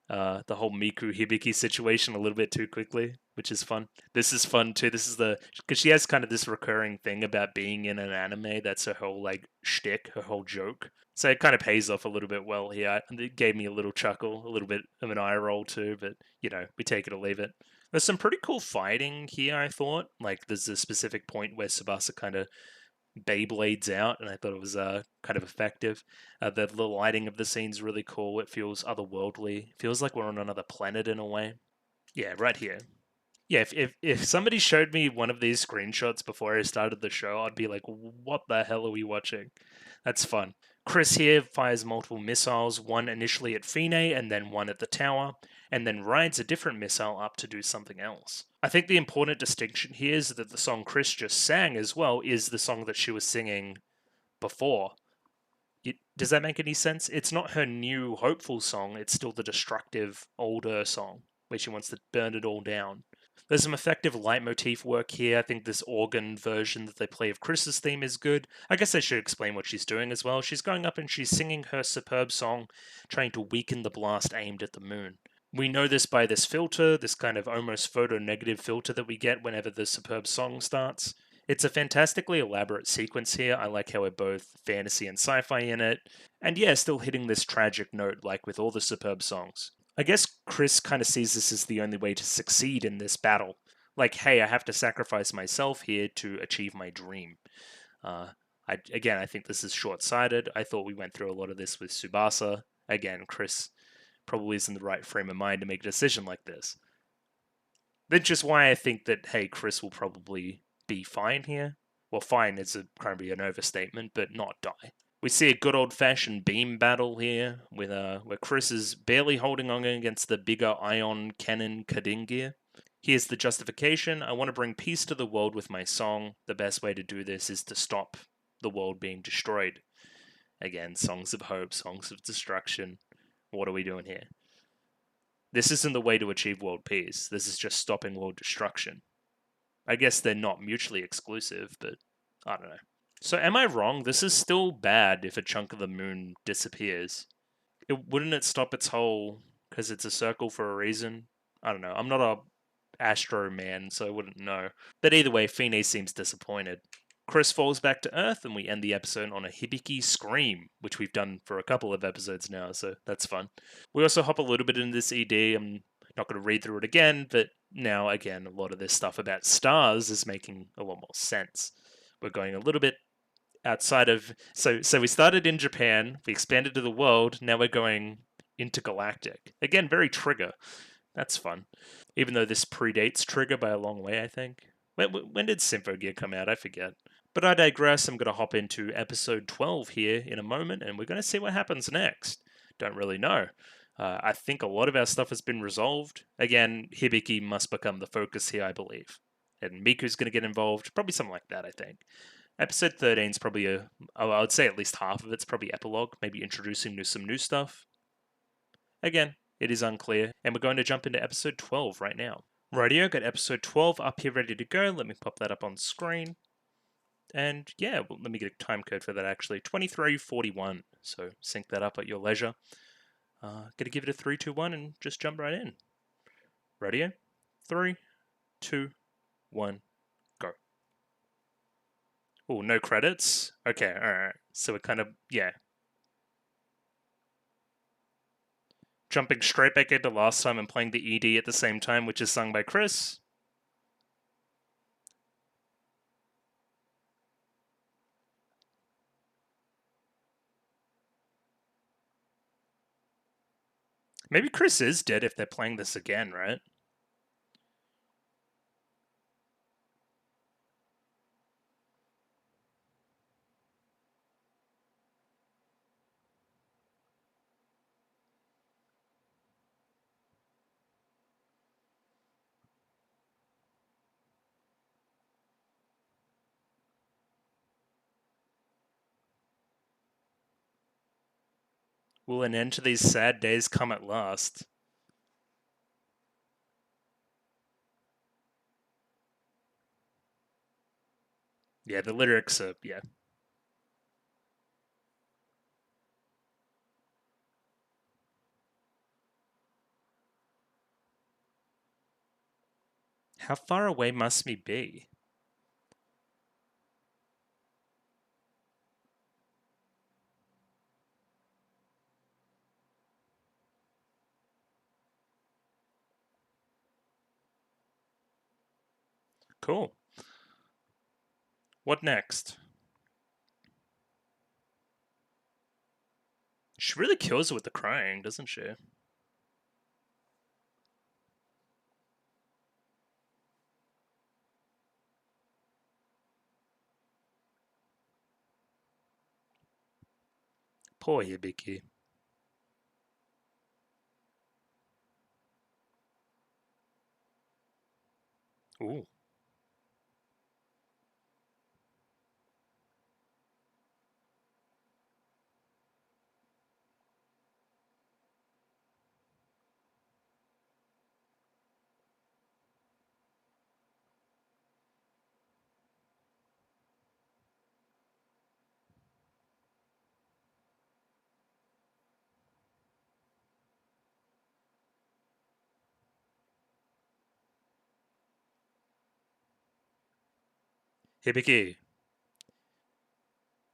the whole Miku Hibiki situation a little bit too quickly, which is fun. This is fun too. This is because she has kind of this recurring thing about being in an anime. That's her whole like shtick, her whole joke. So it kind of pays off a little bit well here. It gave me a little chuckle, a little bit of an eye roll too. But we take it or leave it. There's some pretty cool fighting here, I thought. Like there's a specific point where Tsubasa kind of Beyblades out, and I thought it was kind of effective. The lighting of the scene's really cool. It feels otherworldly. It feels like we're on another planet in a way. Yeah, right here. Yeah, if somebody showed me one of these screenshots before I started the show, I'd be like, what the hell are we watching? That's fun. Chris here fires multiple missiles, one initially at Fine and then one at the tower, and then rides a different missile up to do something else. I think the important distinction here is that the song Chris just sang as well is the song that she was singing before. Does that make any sense? It's not her new hopeful song, it's still the destructive older song where she wants to burn it all down. There's some effective leitmotif work here. I think this organ version that they play of Chris's theme is good. I guess I should explain what she's doing as well. She's going up and she's singing her superb song, trying to weaken the blast aimed at the moon. We know this by this filter, this kind of almost photo-negative filter that we get whenever the superb song starts. It's a fantastically elaborate sequence here. I like how we're both fantasy and sci-fi in it. And yeah, still hitting this tragic note like with all the superb songs. I guess Chris kind of sees this as the only way to succeed in this battle. Like, hey, I have to sacrifice myself here to achieve my dream. I think this is short-sighted. I thought we went through a lot of this with Tsubasa. Again, Chris probably isn't the right frame of mind to make a decision like this. That's just why I think that, hey, Chris will probably be fine here. Well, fine is probably an overstatement, but not die. We see a good old-fashioned beam battle here, with where Chris is barely holding on against the bigger ion cannon Kadingir. Here's the justification. I want to bring peace to the world with my song. The best way to do this is to stop the world being destroyed. Again, songs of hope, songs of destruction. What are we doing here? This isn't the way to achieve world peace. This is just stopping world destruction. I guess they're not mutually exclusive, but I don't know. So am I wrong? This is still bad if a chunk of the moon disappears. Wouldn't it stop its whole... because it's a circle for a reason? I don't know. I'm not a astro man, so I wouldn't know. But either way, Fine seems disappointed. Chris falls back to Earth, and we end the episode on a Hibiki scream, which we've done for a couple of episodes now, so that's fun. We also hop a little bit into this ED. I'm not going to read through it again, but now, again, a lot of this stuff about stars is making a lot more sense. We're going a little bit outside of... So we started in Japan, we expanded to the world, now we're going intergalactic. Again, very Trigger. That's fun. Even though this predates Trigger by a long way, I think. When did Symphogear come out? I forget. But I digress. I'm going to hop into episode 12 here in a moment, and we're going to see what happens next. Don't really know. I think a lot of our stuff has been resolved. Again, Hibiki must become the focus here, I believe. And Miku's going to get involved. Probably something like that, I think. Episode 13 is probably I would say at least half of it's probably epilogue, maybe introducing some new stuff. Again, it is unclear, and we're going to jump into episode 12 right now. Rightio, got episode 12 up here ready to go. Let me pop that up on screen. And yeah, well, let me get a time code for that actually. 2341. So sync that up at your leisure. Gonna give it a 3, 2, 1 and just jump right in. Rightio? 3, 2, 1, go. Oh, no credits? Okay, alright. So we're kind of, yeah. Jumping straight back into last time and playing the ED at the same time, which is sung by Chris. Maybe Chris is dead if they're playing this again, right? Will an end to these sad days come at last? Yeah, the lyrics are, yeah. How far away must we be? Cool. What next? She really kills it with the crying, doesn't she? Poor Hibiki. Ooh. Hibiki.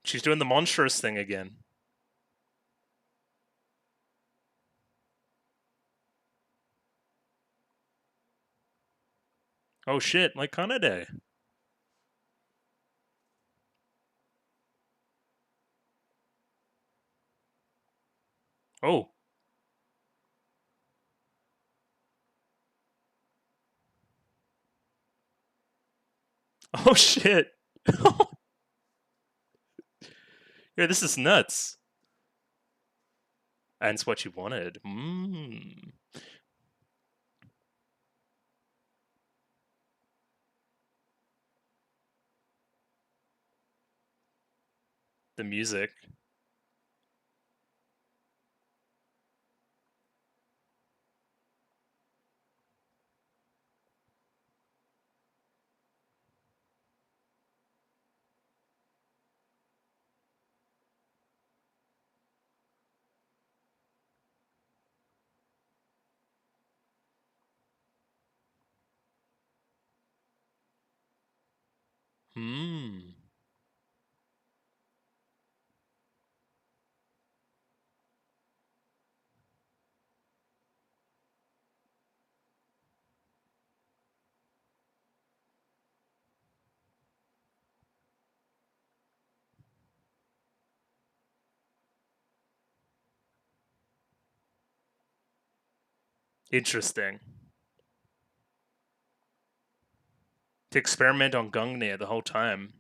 She's doing the monstrous thing again. Oh shit, like Kanade. Oh. Oh shit. Yeah, this is nuts. And it's what you wanted. Mmm. The music. Hmm. Interesting. To experiment on Gungnir the whole time.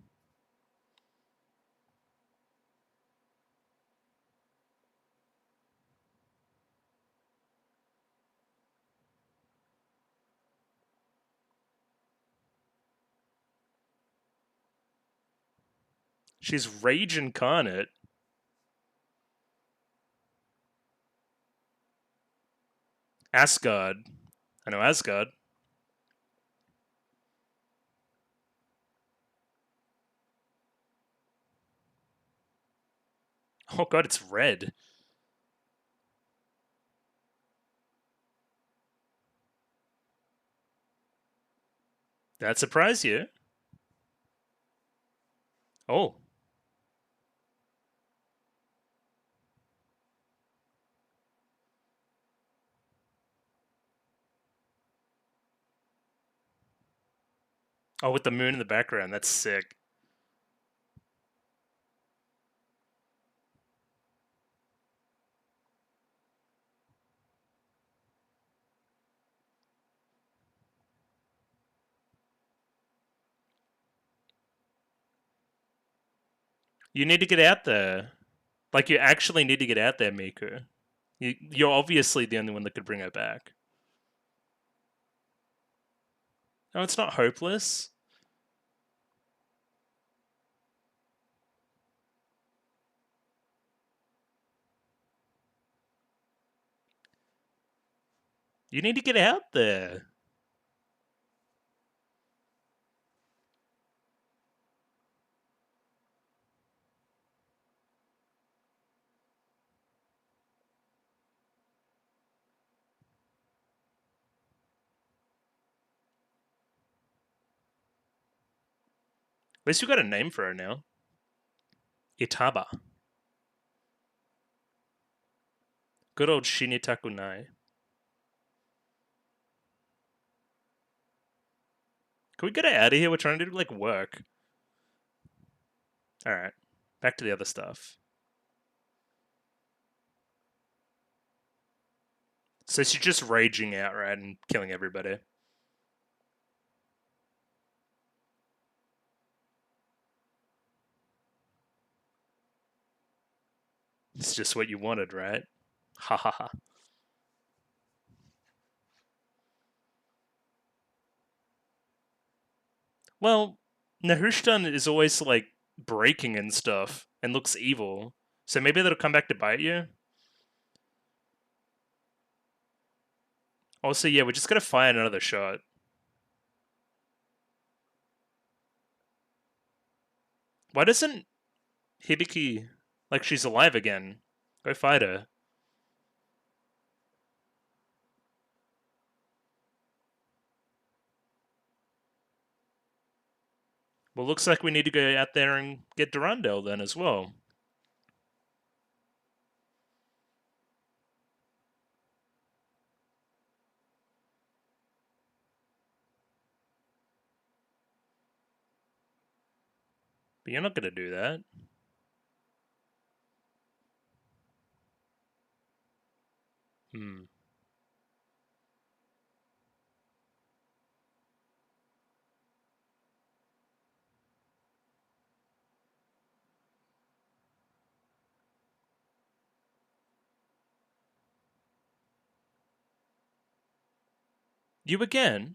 She's rage incarnate. Asgard. I know Asgard. Oh god, it's red. That surprised you? Oh. Oh, with the moon in the background. That's sick. You need to get out there. Like, you actually need to get out there, Miku. You're obviously the only one that could bring her back. No, it's not hopeless. You need to get out there. At least you got a name for her now. Itaba. Good old Shinitakunai. Can we get it out of here? We're trying to do, like, work. Alright. Back to the other stuff. So she's just raging out, right, and killing everybody. It's just what you wanted, right? Ha ha ha. Well, Nehushtan is always, like, breaking and stuff and looks evil. So maybe that'll come back to bite you? Also, yeah, we just gotta find another shot. Why doesn't Hibiki, like, she's alive again? Go fight her. Well, looks like we need to go out there and get Durandal then as well. But you're not gonna do that. Hmm. You again?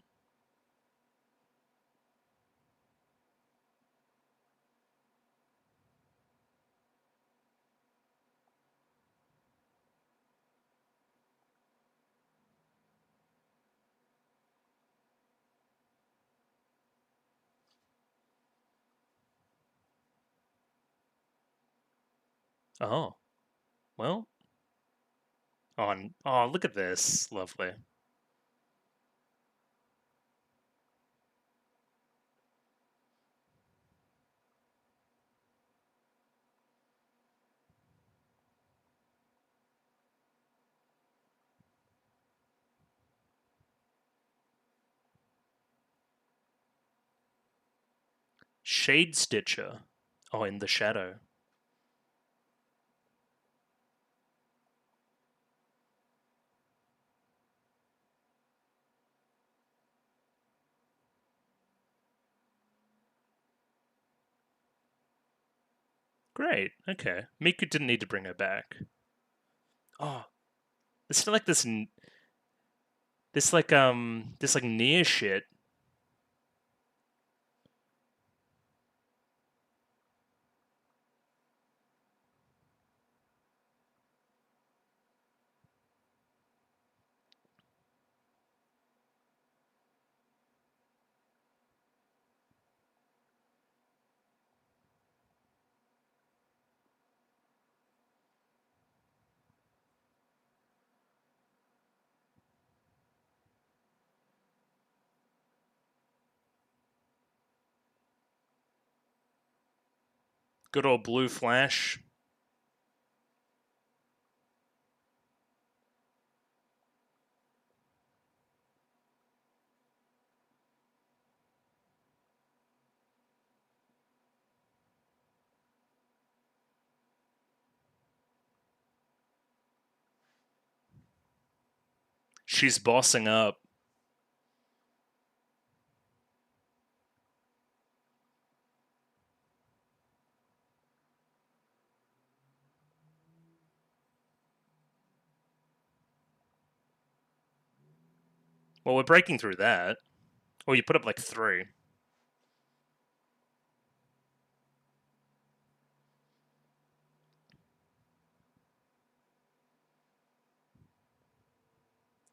Oh. Well. Oh, look at this. Lovely. Shade Stitcher. Oh, in the shadow. Great. Okay. Miku didn't need to bring her back. Oh, it's like this like near shit. Good old blue flash. She's bossing up. Well, we're breaking through that. Oh, you put up like 3.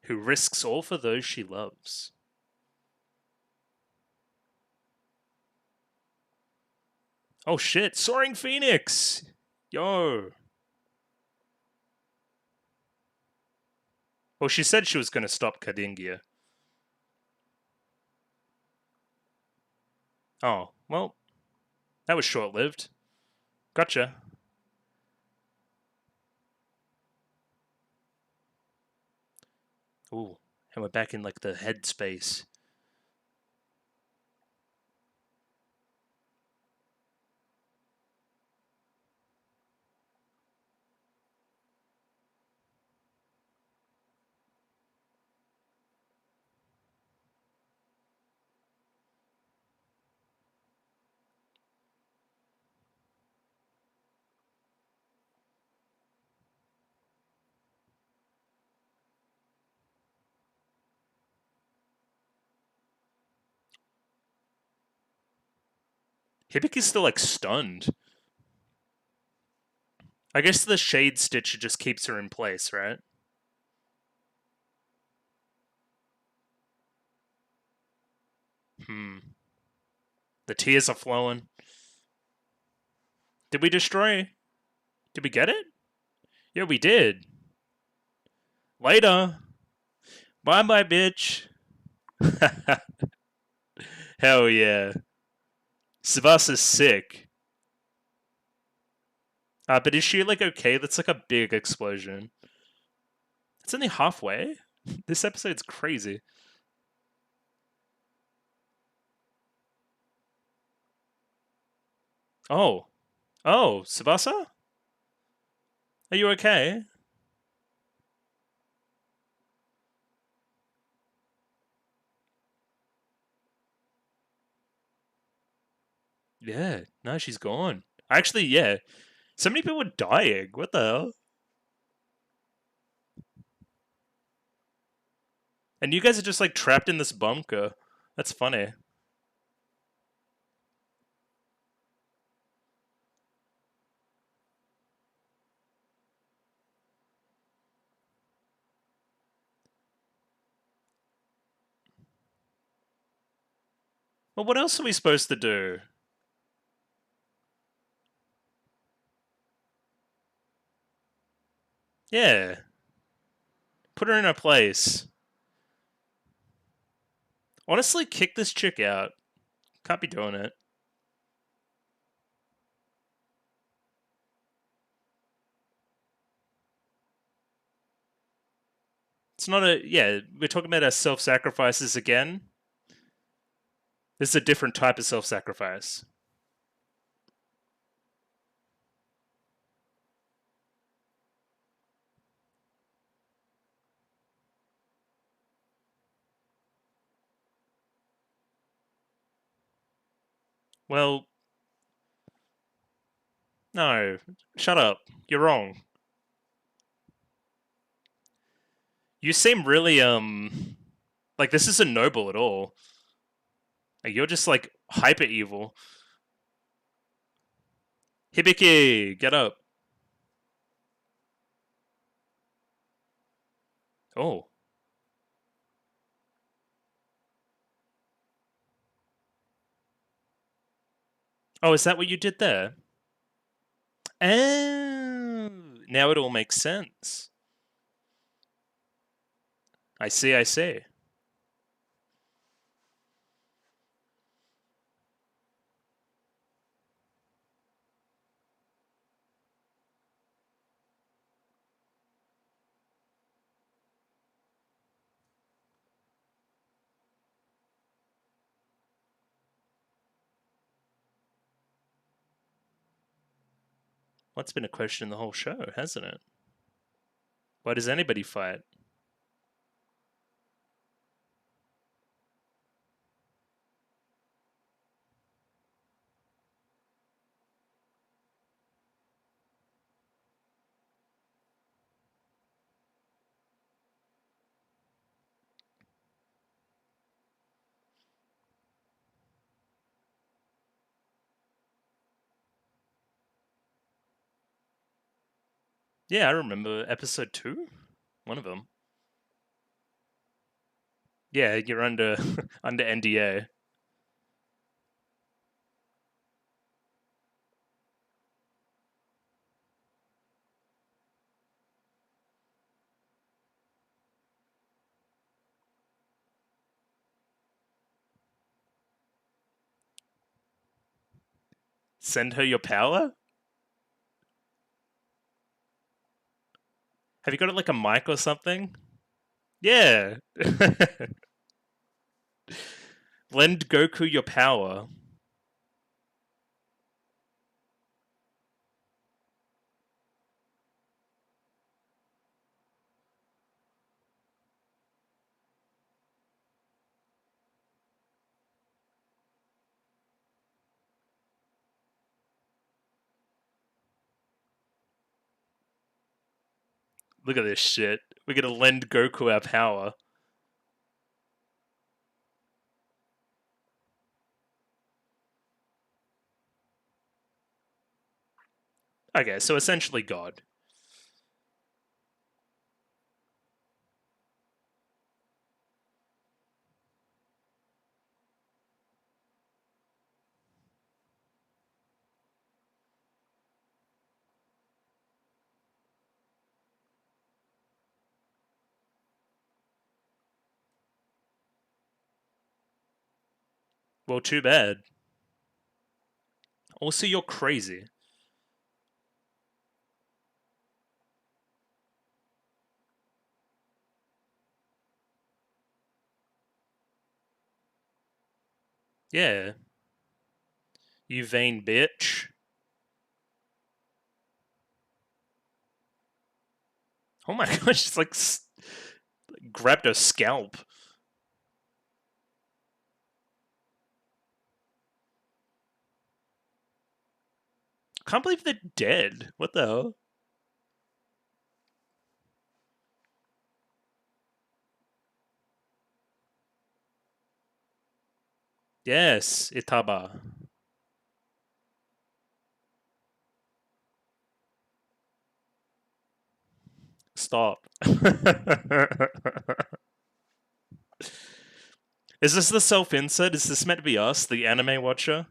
who risks all for those she loves. Oh shit, Soaring Phoenix! Yo! Well, she said she was going to stop Kadingia. Oh, well, that was short-lived. Gotcha. Ooh, and we're back in, like, the headspace. Hibiki's still, like, stunned. I guess the Shade Stitch just keeps her in place, right? The tears are flowing. Did we destroy? Did we get it? Yeah, we did. Later. Bye-bye, bitch. Hell yeah. Tsubasa sick. But is she, like, okay? That's, like, a big explosion. It's only halfway? This episode's crazy. Oh. Oh, Tsubasa? Are you okay? Yeah. No, she's gone. Actually, yeah. So many people are dying. What the hell? And you guys are just, like, trapped in this bunker. That's funny. Well, what else are we supposed to do? Yeah. Put her in her place. Honestly, kick this chick out. Can't be doing it. It's not a... Yeah, we're talking about our self-sacrifices again. This is a different type of self-sacrifice. Well... No. Shut up. You're wrong. You seem really, like, this isn't noble at all. Like, you're just, like, hyper evil. Hibiki, get up. Oh. Oh, is that what you did there? Oh. Now it all makes sense. I see, I see. Well, that's been a question the whole show, hasn't it? Why does anybody fight? Yeah, I remember episode 2. One of them. Yeah, you're under under NDA. Send her your power? Have you got it like a mic or something? Yeah. Lend Goku your power. Look at this shit. We're gonna lend Goku our power. Okay, so essentially God. Well, too bad. Also, you're crazy. Yeah. You vain bitch. Oh my gosh, it's like grabbed her scalp. Can't believe they're dead. What the hell? Yes, Itaba. Stop. Is this the self-insert? Is this meant to be us, the anime watcher?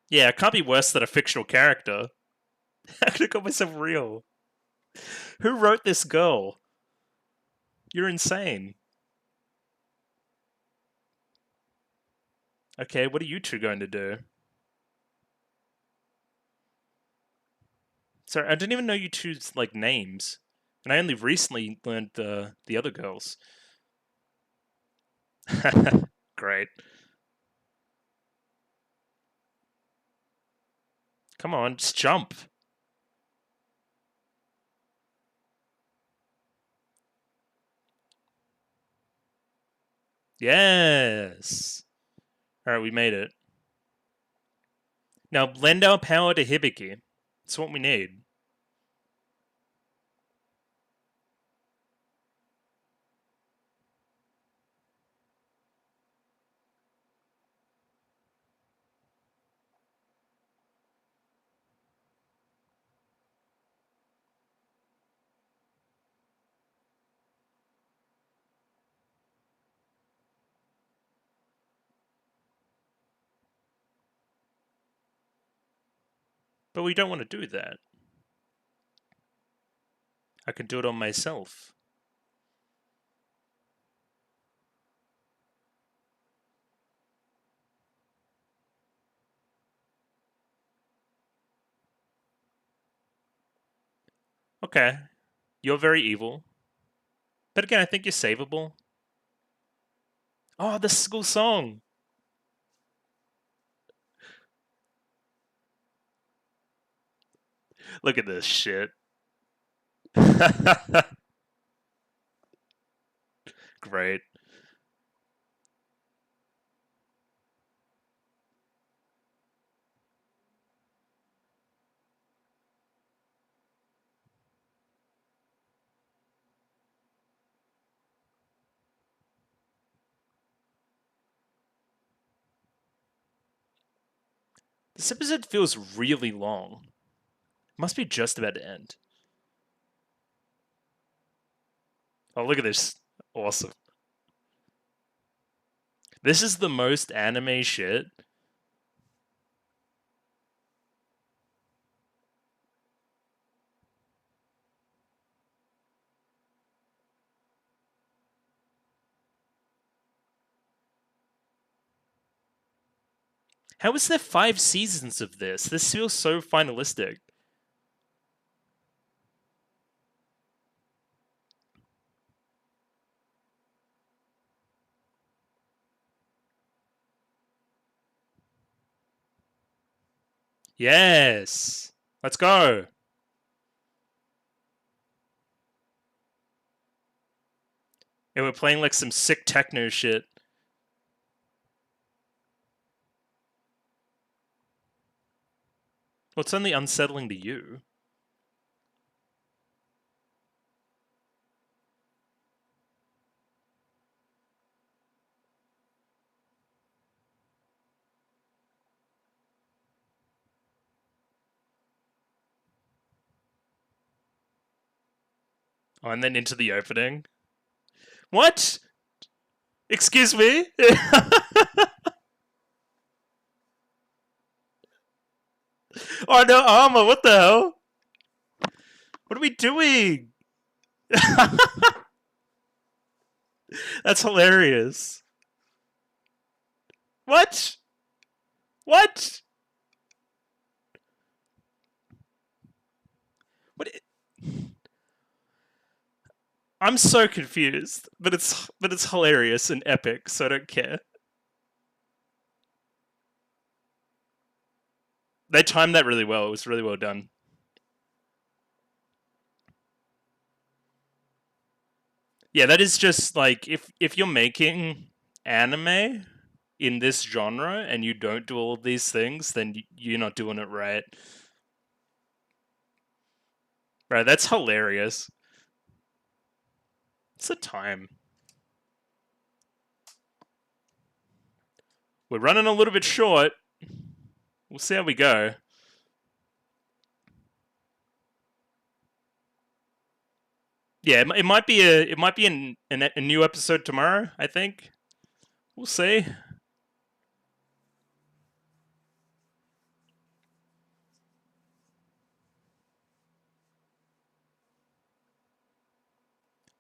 Yeah, it can't be worse than a fictional character. How could I got myself real? Who wrote this girl? You're insane. Okay, what are you two going to do? Sorry, I didn't even know you two's like names, and I only recently learned the other girls. Great. Come on, just jump. Yes. All right, we made it. Now lend our power to Hibiki. That's what we need. But we don't want to do that. I can do it on myself. Okay. You're very evil. But again, I think you're savable. Oh, the school song. Look at this shit. Great. This episode feels really long. Must be just about to end. Oh, look at this. Awesome. This is the most anime shit. How is there 5 seasons of this? This feels so finalistic. Yes! Let's go! And we're playing like some sick techno shit. Well, it's only unsettling to you. Oh, and then into the opening. What? Excuse me? Oh no, armor, what the hell? What are we doing? That's hilarious. What? What? What? I'm so confused, but it's hilarious and epic, so I don't care. They timed that really well. It was really well done. Yeah, that is just like if you're making anime in this genre and you don't do all of these things, then you're not doing it right. Right, that's hilarious. It's the time. We're running a little bit short. We'll see how we go. Yeah, it might be a new episode tomorrow. I think we'll see.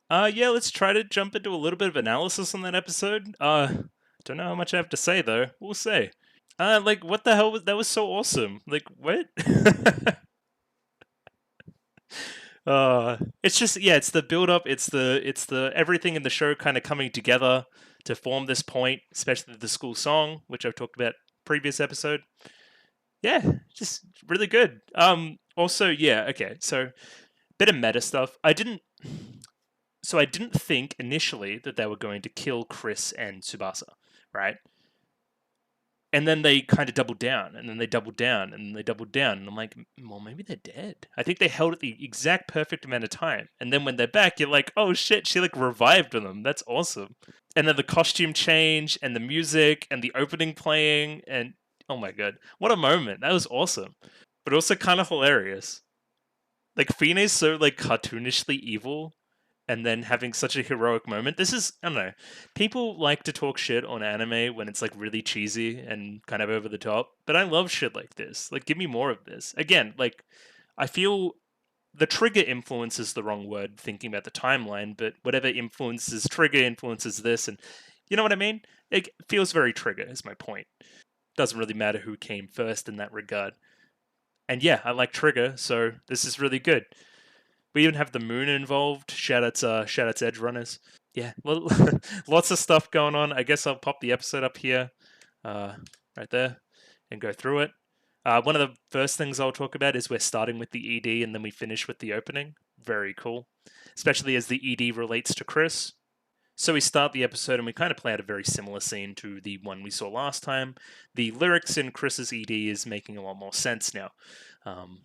Yeah, let's try to jump into a little bit of analysis on that episode. Don't know how much I have to say though. We'll see. Like what the hell was that? Was so awesome. Like what? It's just yeah, it's the build up, it's the everything in the show kind of coming together to form this point, especially the school song, which I've talked about previous episode. Yeah, just really good. Also, yeah, okay, so bit of meta stuff. I didn't think initially that they were going to kill Chris and Tsubasa, right? And then they kind of doubled down, and then they doubled down, and they doubled down. And I'm like, well, maybe they're dead. I think they held it the exact perfect amount of time. And then when they're back, you're like, oh shit, she like revived them. That's awesome. And then the costume change, and the music, and the opening playing, and oh my god, what a moment! That was awesome, but also kind of hilarious. Like Fine's so like cartoonishly evil, and then having such a heroic moment. This is I don't know. People like to talk shit on anime when it's like really cheesy and kind of over the top, but I love shit like this. Like give me more of this. Again, like I feel the trigger influence is the wrong word thinking about the timeline, but whatever influences trigger influences this and you know what I mean? It feels very trigger is my point. Doesn't really matter who came first in that regard. And yeah, I like trigger, so this is really good. We even have the moon involved. Shout out to Edge Runners. Yeah, lots of stuff going on. I guess I'll pop the episode up here, uh, right there, and go through it. One of the first things I'll talk about is we're starting with the ED and then we finish with the opening. Very cool, especially as the ED relates to Chris. So we start the episode and we kind of play out a very similar scene to the one we saw last time. The lyrics in Chris's ED is making a lot more sense now. Um,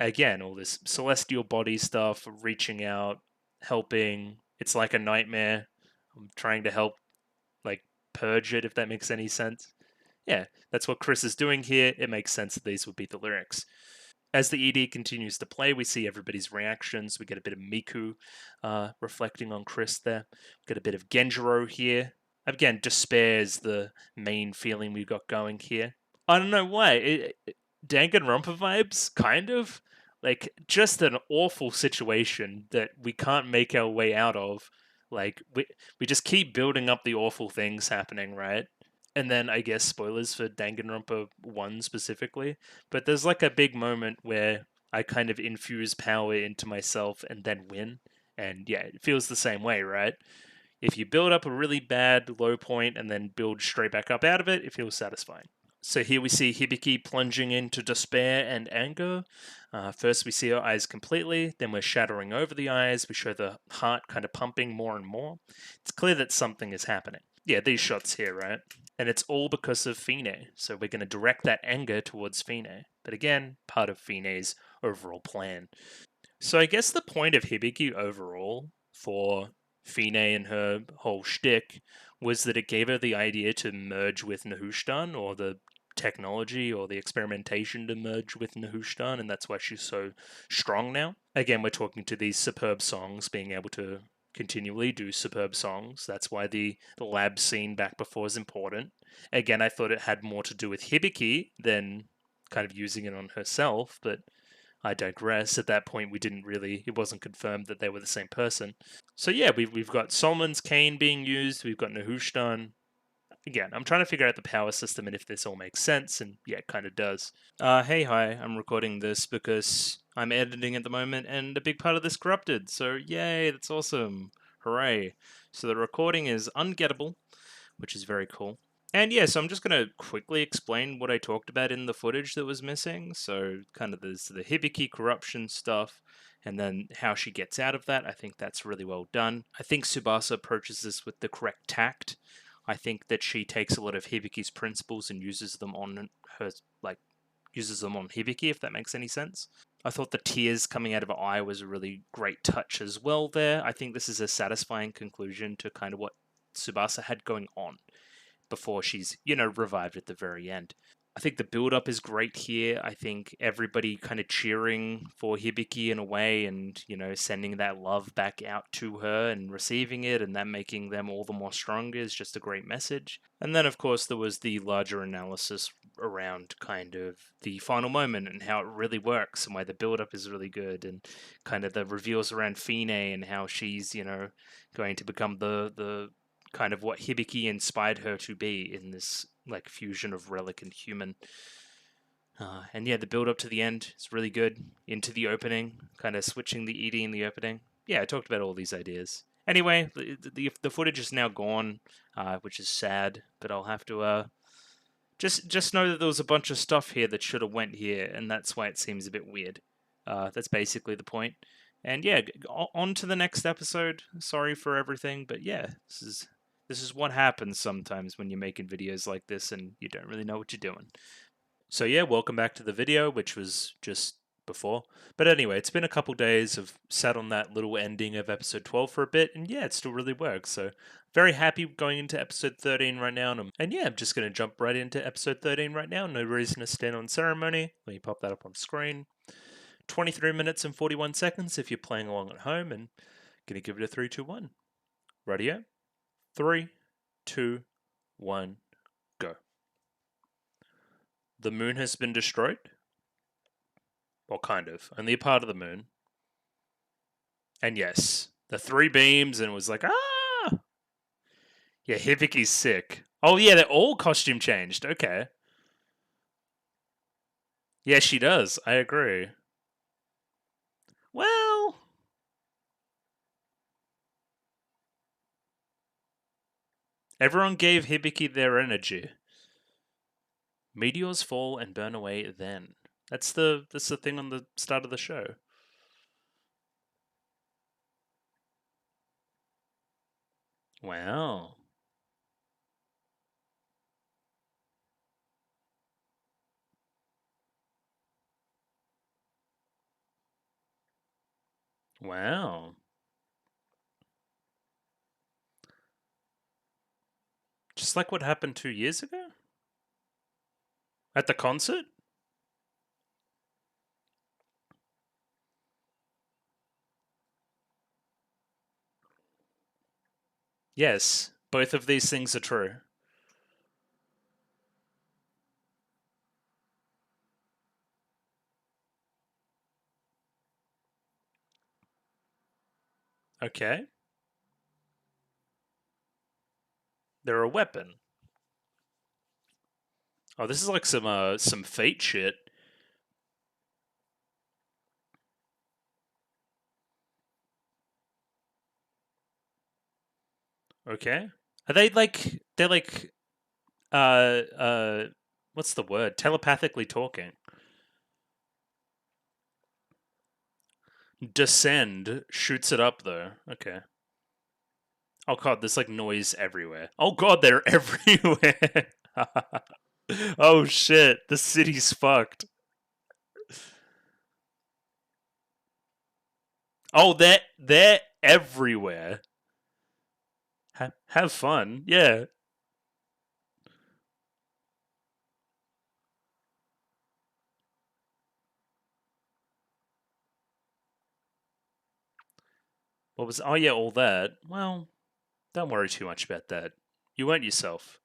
Again, all this celestial body stuff, reaching out, helping. It's like a nightmare. I'm trying to help, like, purge it, if that makes any sense. Yeah, that's what Chris is doing here. It makes sense that these would be the lyrics. As the ED continues to play, we see everybody's reactions. We get a bit of Miku reflecting on Chris there. We get a bit of Genjiro here. Again, despair is the main feeling we got going here. I don't know why. Danganronpa vibes, kind of. Like, just an awful situation that we can't make our way out of. Like, we just keep building up the awful things happening, right? And then I guess spoilers for Danganronpa 1 specifically, but there's like a big moment where I kind of infuse power into myself and then win. And yeah, it feels the same way, right? If you build up a really bad low point and then build straight back up out of it, it feels satisfying. So here we see Hibiki plunging into despair and anger. First, we see her eyes completely, then we're shattering over the eyes. We show the heart kind of pumping more and more. It's clear that something is happening. Yeah, these shots here, right? And it's all because of Fine. So we're going to direct that anger towards Fine. But again, part of Fine's overall plan. So I guess the point of Hibiki overall for Fine and her whole shtick was that it gave her the idea to merge with Nahushtan, or the technology or the experimentation to merge with Nahushtan, and that's why she's so strong now. Again, we're talking to these superb songs, being able to continually do superb songs. That's why the lab scene back before is important. Again, I thought it had more to do with Hibiki than kind of using it on herself, but I digress. At that point, it wasn't confirmed that they were the same person. So yeah, we've got Solomond's cane being used. We've got Nehushtan. Again, I'm trying to figure out the power system and if this all makes sense, and yeah, it kind of does. Hey, hi, I'm recording this because I'm editing at the moment, and a big part of this corrupted. So yay, that's awesome. Hooray. So the recording is ungettable, which is very cool. And yeah, so I'm just going to quickly explain what I talked about in the footage that was missing. So kind of there's the Hibiki corruption stuff, and then how she gets out of that. I think that's really well done. I think Tsubasa approaches this with the correct tact. I think that she takes a lot of Hibiki's principles and uses them on her, like, uses them on Hibiki, if that makes any sense. I thought the tears coming out of her eye was a really great touch as well there. I think this is a satisfying conclusion to kind of what Tsubasa had going on before she's, revived at the very end. I think the build up is great here. I think everybody kind of cheering for Hibiki in a way and, sending that love back out to her and receiving it and that making them all the more stronger is just a great message. And then, of course, there was the larger analysis around kind of the final moment and how it really works and why the build up is really good and kind of the reveals around Fine and how she's, going to become the kind of what Hibiki inspired her to be in this like fusion of relic and human. And yeah, the build up to the end is really good. Into the opening, kind of switching the ED in the opening. Yeah, I talked about all these ideas. Anyway, the footage is now gone, which is sad. But I'll have to just know that there was a bunch of stuff here that should have went here, and that's why it seems a bit weird. That's basically the point. And yeah, on to the next episode. Sorry for everything, but yeah, this is what happens sometimes when you're making videos like this and you don't really know what you're doing. So yeah, welcome back to the video, which was just before. But anyway, it's been a couple days. I've sat on that little ending of episode 12 for a bit, and yeah, it still really works. So very happy going into episode 13 right now. And yeah, I'm just going to jump right into episode 13 right now. No reason to stand on ceremony. Let me pop that up on screen. 23 minutes and 41 seconds if you're playing along at home, and going to give it a 3, 2, 1. Radio. 3, 2, 1, go. The moon has been destroyed? Well, kind of. Only a part of the moon. And yes, the 3 beams, and it was like, ah! Yeah, Hibiki's sick. Oh, yeah, they're all costume changed. Okay. Yeah, she does. I agree. Well, everyone gave Hibiki their energy. Meteors fall and burn away then. That's the thing on the start of the show. Wow. Wow. Just like what happened 2 years ago? At the concert? Yes, both of these things are true. Okay. They're a weapon. Oh, this is like some Fate shit. Okay. Are they like they're like uh uh what's the word? Telepathically talking. Descend shoots it up though. Okay. Oh god, there's like noise everywhere. Oh god, they're everywhere. Oh shit, the city's fucked. Oh, they're everywhere. Have fun. Yeah. What was oh yeah, all that. Well, don't worry too much about that. You weren't yourself.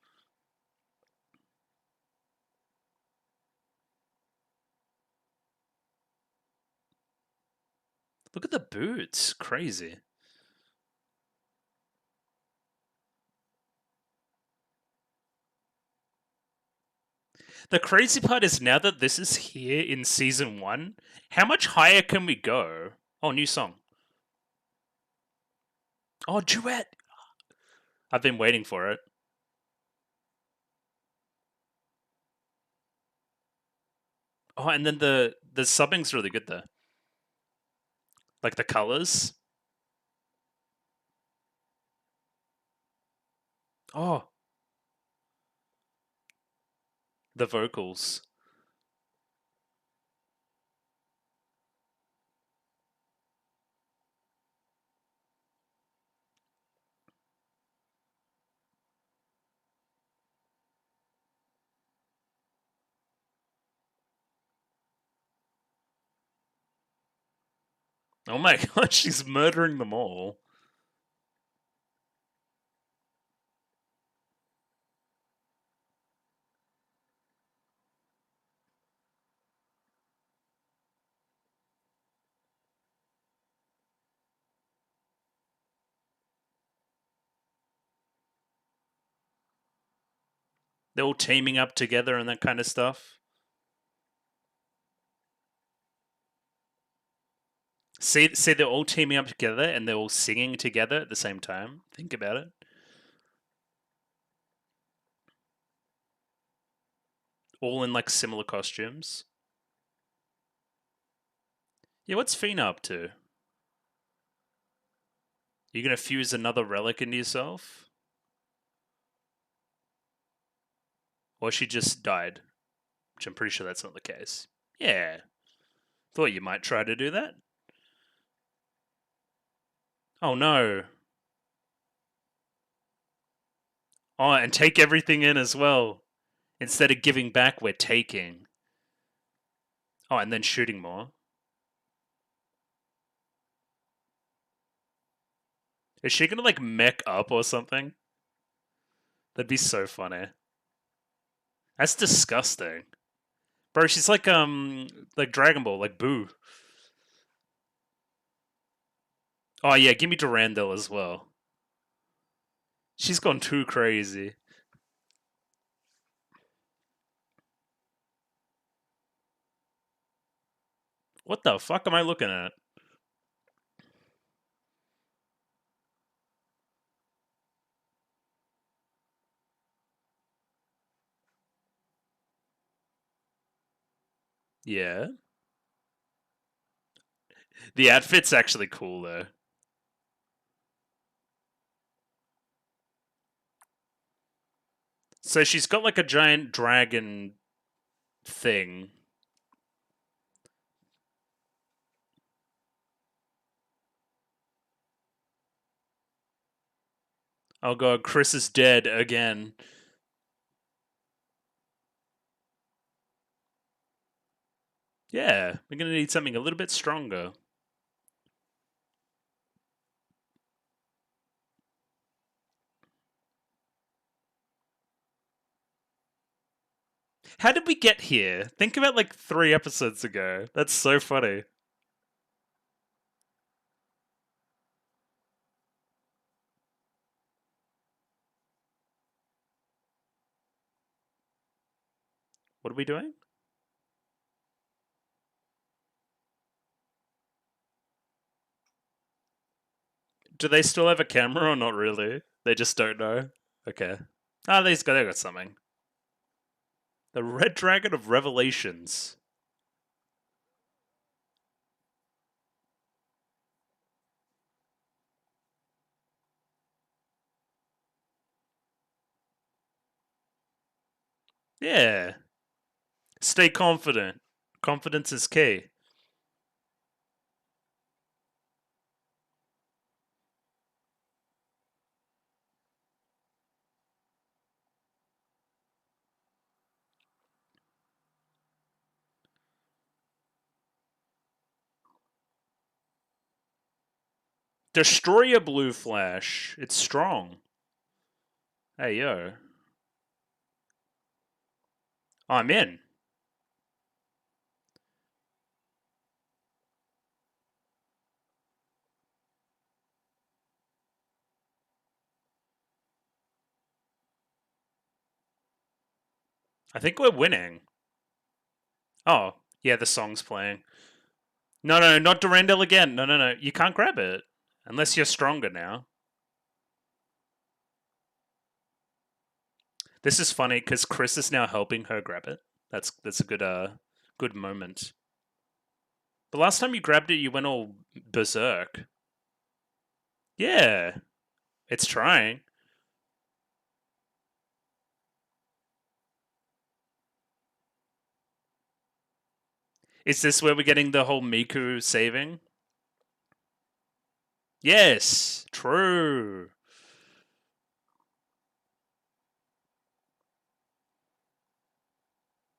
Look at the boots. Crazy. The crazy part is now that this is here in season one, how much higher can we go? Oh, new song. Oh, duet. I've been waiting for it. Oh, and then the subbing's really good there. Like the colors. Oh, the vocals. Oh my god, she's murdering them all. They're all teaming up together and that kind of stuff. See, they're all teaming up together and they're all singing together at the same time. Think about it. All in like similar costumes. Yeah, what's Fina up to? You gonna fuse another relic into yourself? Or she just died? Which I'm pretty sure that's not the case. Yeah. Thought you might try to do that. Oh no. Oh, and take everything in as well. Instead of giving back, we're taking. Oh, and then shooting more. Is she gonna like mech up or something? That'd be so funny. That's disgusting. Bro, she's like Dragon Ball, like Boo. Oh yeah, give me Durandal as well. She's gone too crazy. What the fuck am I looking at? Yeah. The outfit's actually cool though. So she's got like a giant dragon thing. Oh god, Chris is dead again. Yeah, we're gonna need something a little bit stronger. How did we get here? Think about like 3 episodes ago. That's so funny. What are we doing? Do they still have a camera or not really? They just don't know? Okay. Ah, they got something. The Red Dragon of Revelations. Yeah. Stay confident. Confidence is key. Destroy a blue flash. It's strong. Hey, yo. I'm in. I think we're winning. Oh, yeah, the song's playing. No, no, not Durandal again. No, no, no. You can't grab it. Unless you're stronger now. This is funny because Chris is now helping her grab it. That's a good moment. The last time you grabbed it, you went all berserk. Yeah, it's trying. Is this where we're getting the whole Miku saving? Yes, true.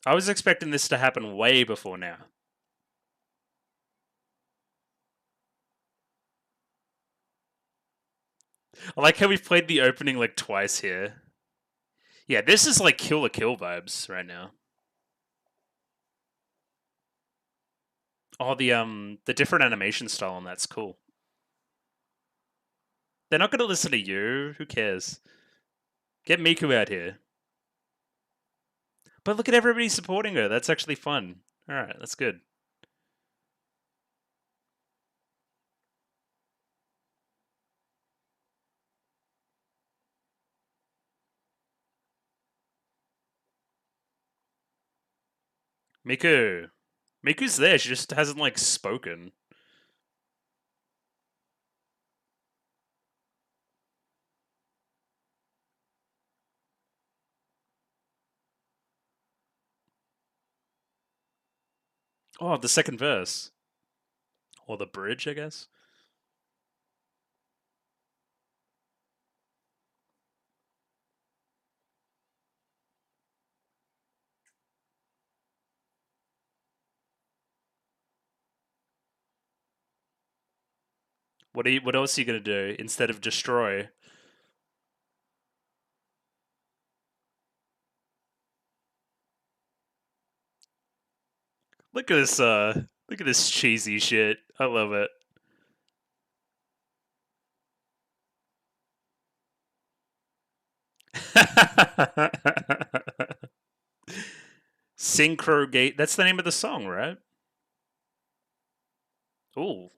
I was expecting this to happen way before now. I like how we've played the opening like twice here. Yeah, this is like Kill la Kill vibes right now. Oh, the different animation style on that's cool. They're not going to listen to you. Who cares? Get Miku out here. But look at everybody supporting her. That's actually fun. All right, that's good. Miku. Miku's there. She just hasn't like spoken. Oh, the second verse. Or the bridge, I guess. What else are you gonna do instead of destroy? Look at this cheesy shit. I love it. Synchro Gate. That's the name of the song, right? Ooh.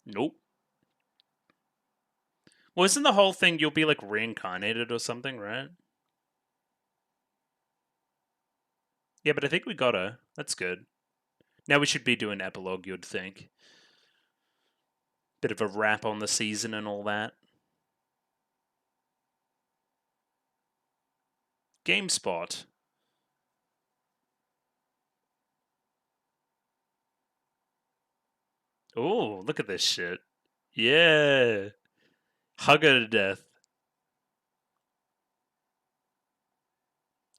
Nope. Well, isn't the whole thing you'll be like reincarnated or something, right? Yeah, but I think we got her. That's good. Now we should be doing epilogue, you'd think. Bit of a wrap on the season and all that. GameSpot. Oh, look at this shit. Yeah. Hug her to death.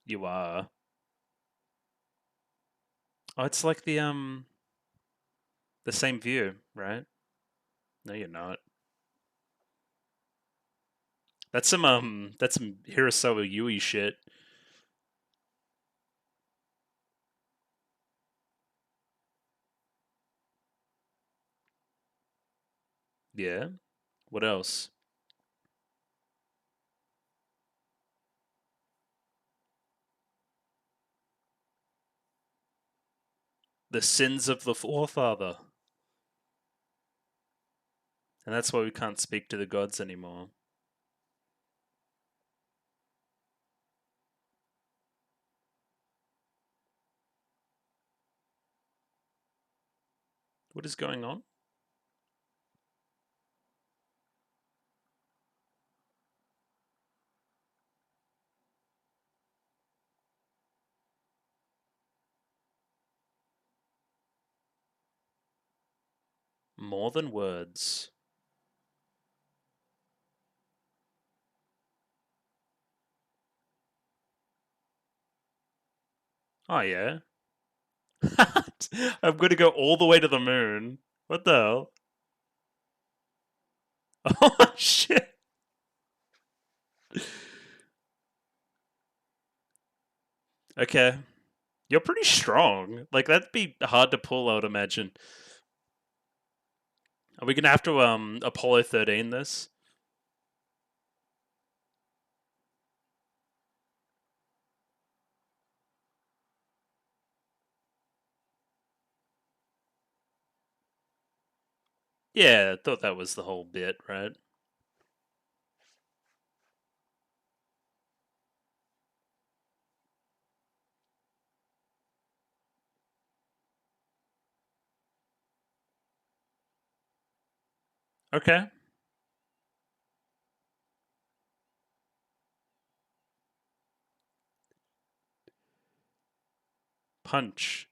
You are. Oh, it's like the same view, right? No, you're not. That's some Hirasawa Yui shit. Yeah. What else? The sins of the forefather. And that's why we can't speak to the gods anymore. What is going on? More than words. Oh, yeah. I'm going to go all the way to the moon. What the hell? Oh, shit. Okay. You're pretty strong. Like, that'd be hard to pull, I would imagine. Are we going to have to Apollo 13 this? Yeah, I thought that was the whole bit, right? Okay. Punch.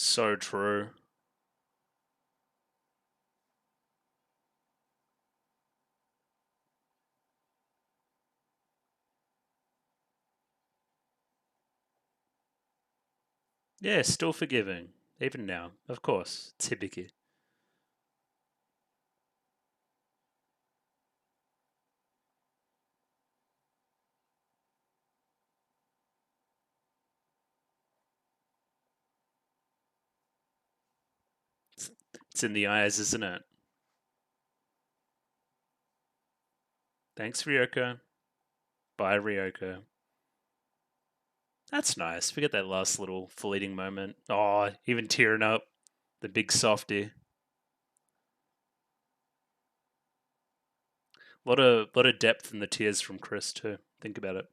So true. Yeah, still forgiving. Even now. Of course. It's Hibiki. It's in the eyes, isn't it? Thanks, Ryoko. Bye, Ryoko. That's nice. We get that last little fleeting moment. Oh, even tearing up. The big softy. Lot of depth in the tears from Chris too. Think about it.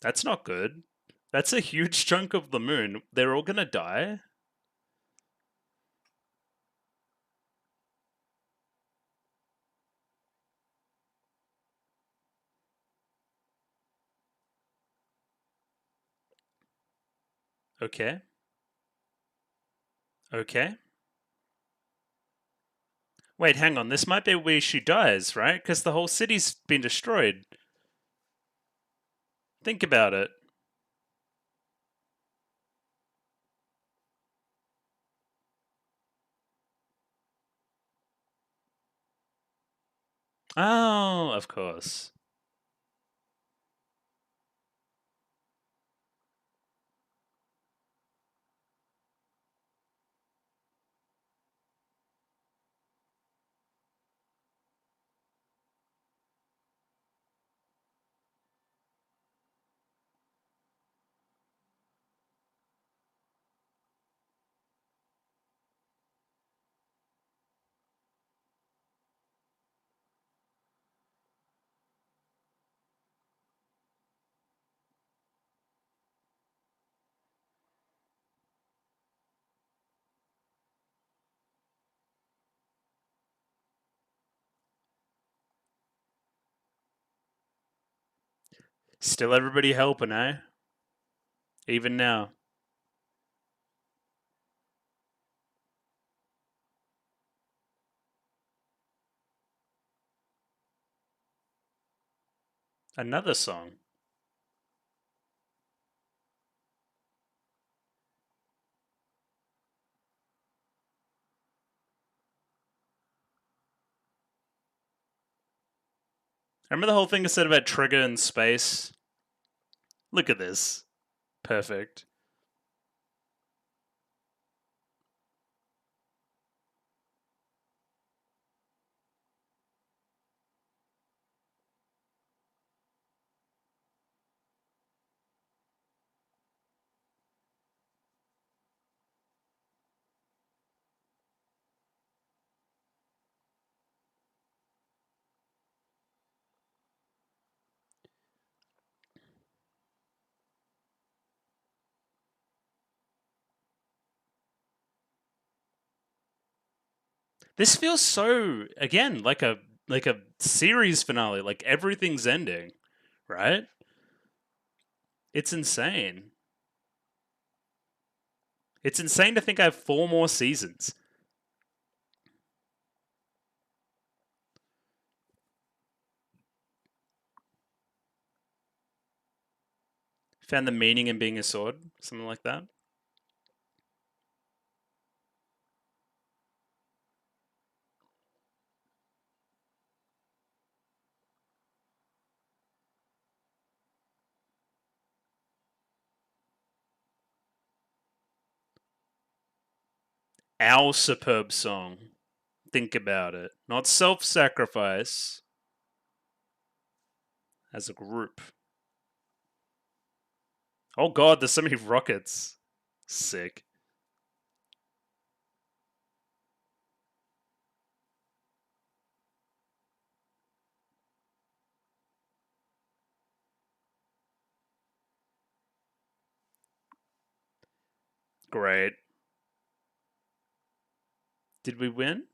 That's not good. That's a huge chunk of the moon. They're all gonna die. Okay. Okay. Wait, hang on. This might be where she dies, right? Because the whole city's been destroyed. Think about it. Oh, of course. Still everybody helping, eh? Even now. Another song. Remember the whole thing I said about Trigger in space? Look at this. Perfect. This feels so, again, like a series finale. Like everything's ending, right? It's insane. It's insane to think I have 4 more seasons. Found the meaning in being a sword, something like that. Our superb song. Think about it. Not self-sacrifice. As a group. Oh god, there's so many rockets. Sick. Great. Did we win?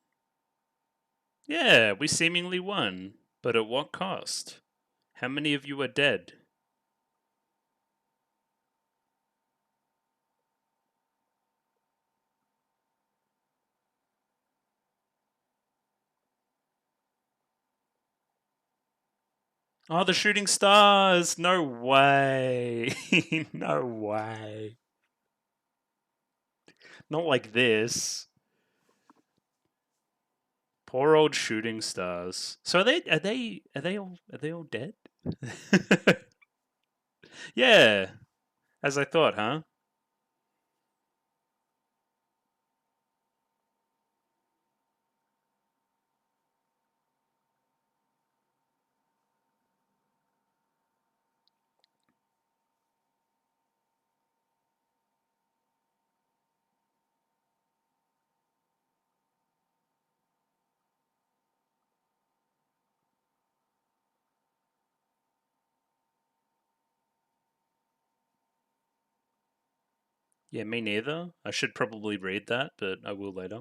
Yeah, we seemingly won. But at what cost? How many of you are dead? Oh, the shooting stars! No way! No way! Not like this. Poor old shooting stars. So are they all dead? Yeah, as I thought, huh? Yeah, me neither. I should probably read that, but I will later.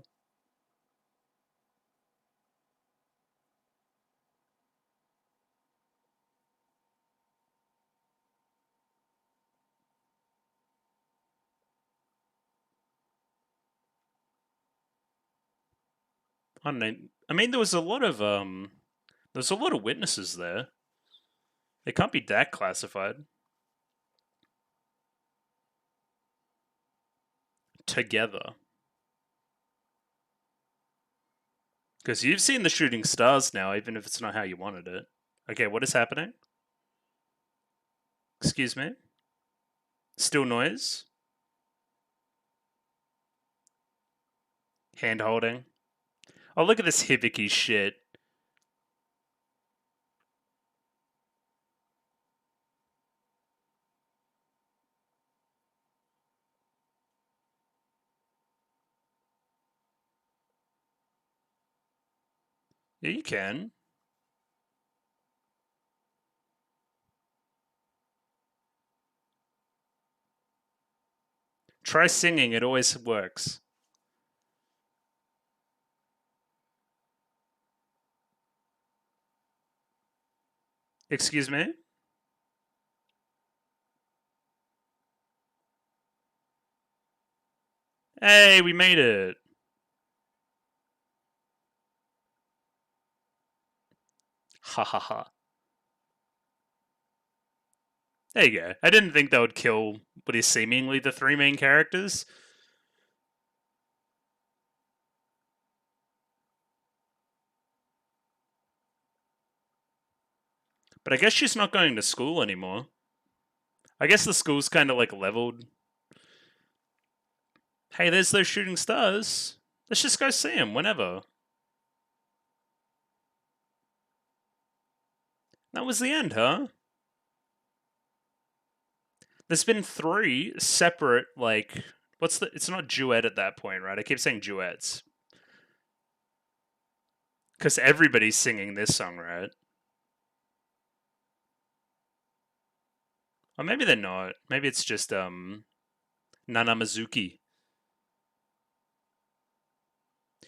I don't know. I mean, there was a lot of witnesses there. It can't be that classified. Together. Because you've seen the shooting stars now, even if it's not how you wanted it. Okay, what is happening? Excuse me? Still noise? Hand holding? Oh, look at this hibiki shit. Yeah, you can. Try singing, it always works. Excuse me? Hey, we made it! Ha ha ha. There you go. I didn't think that would kill what is seemingly the three main characters. But I guess she's not going to school anymore. I guess the school's kind of like leveled. Hey, there's those shooting stars. Let's just go see them whenever. That was the end, huh? There's been three separate, like, what's the. It's not duet at that point, right? I keep saying duets. Because everybody's singing this song, right? Or maybe they're not. Maybe it's just, Nana Mizuki.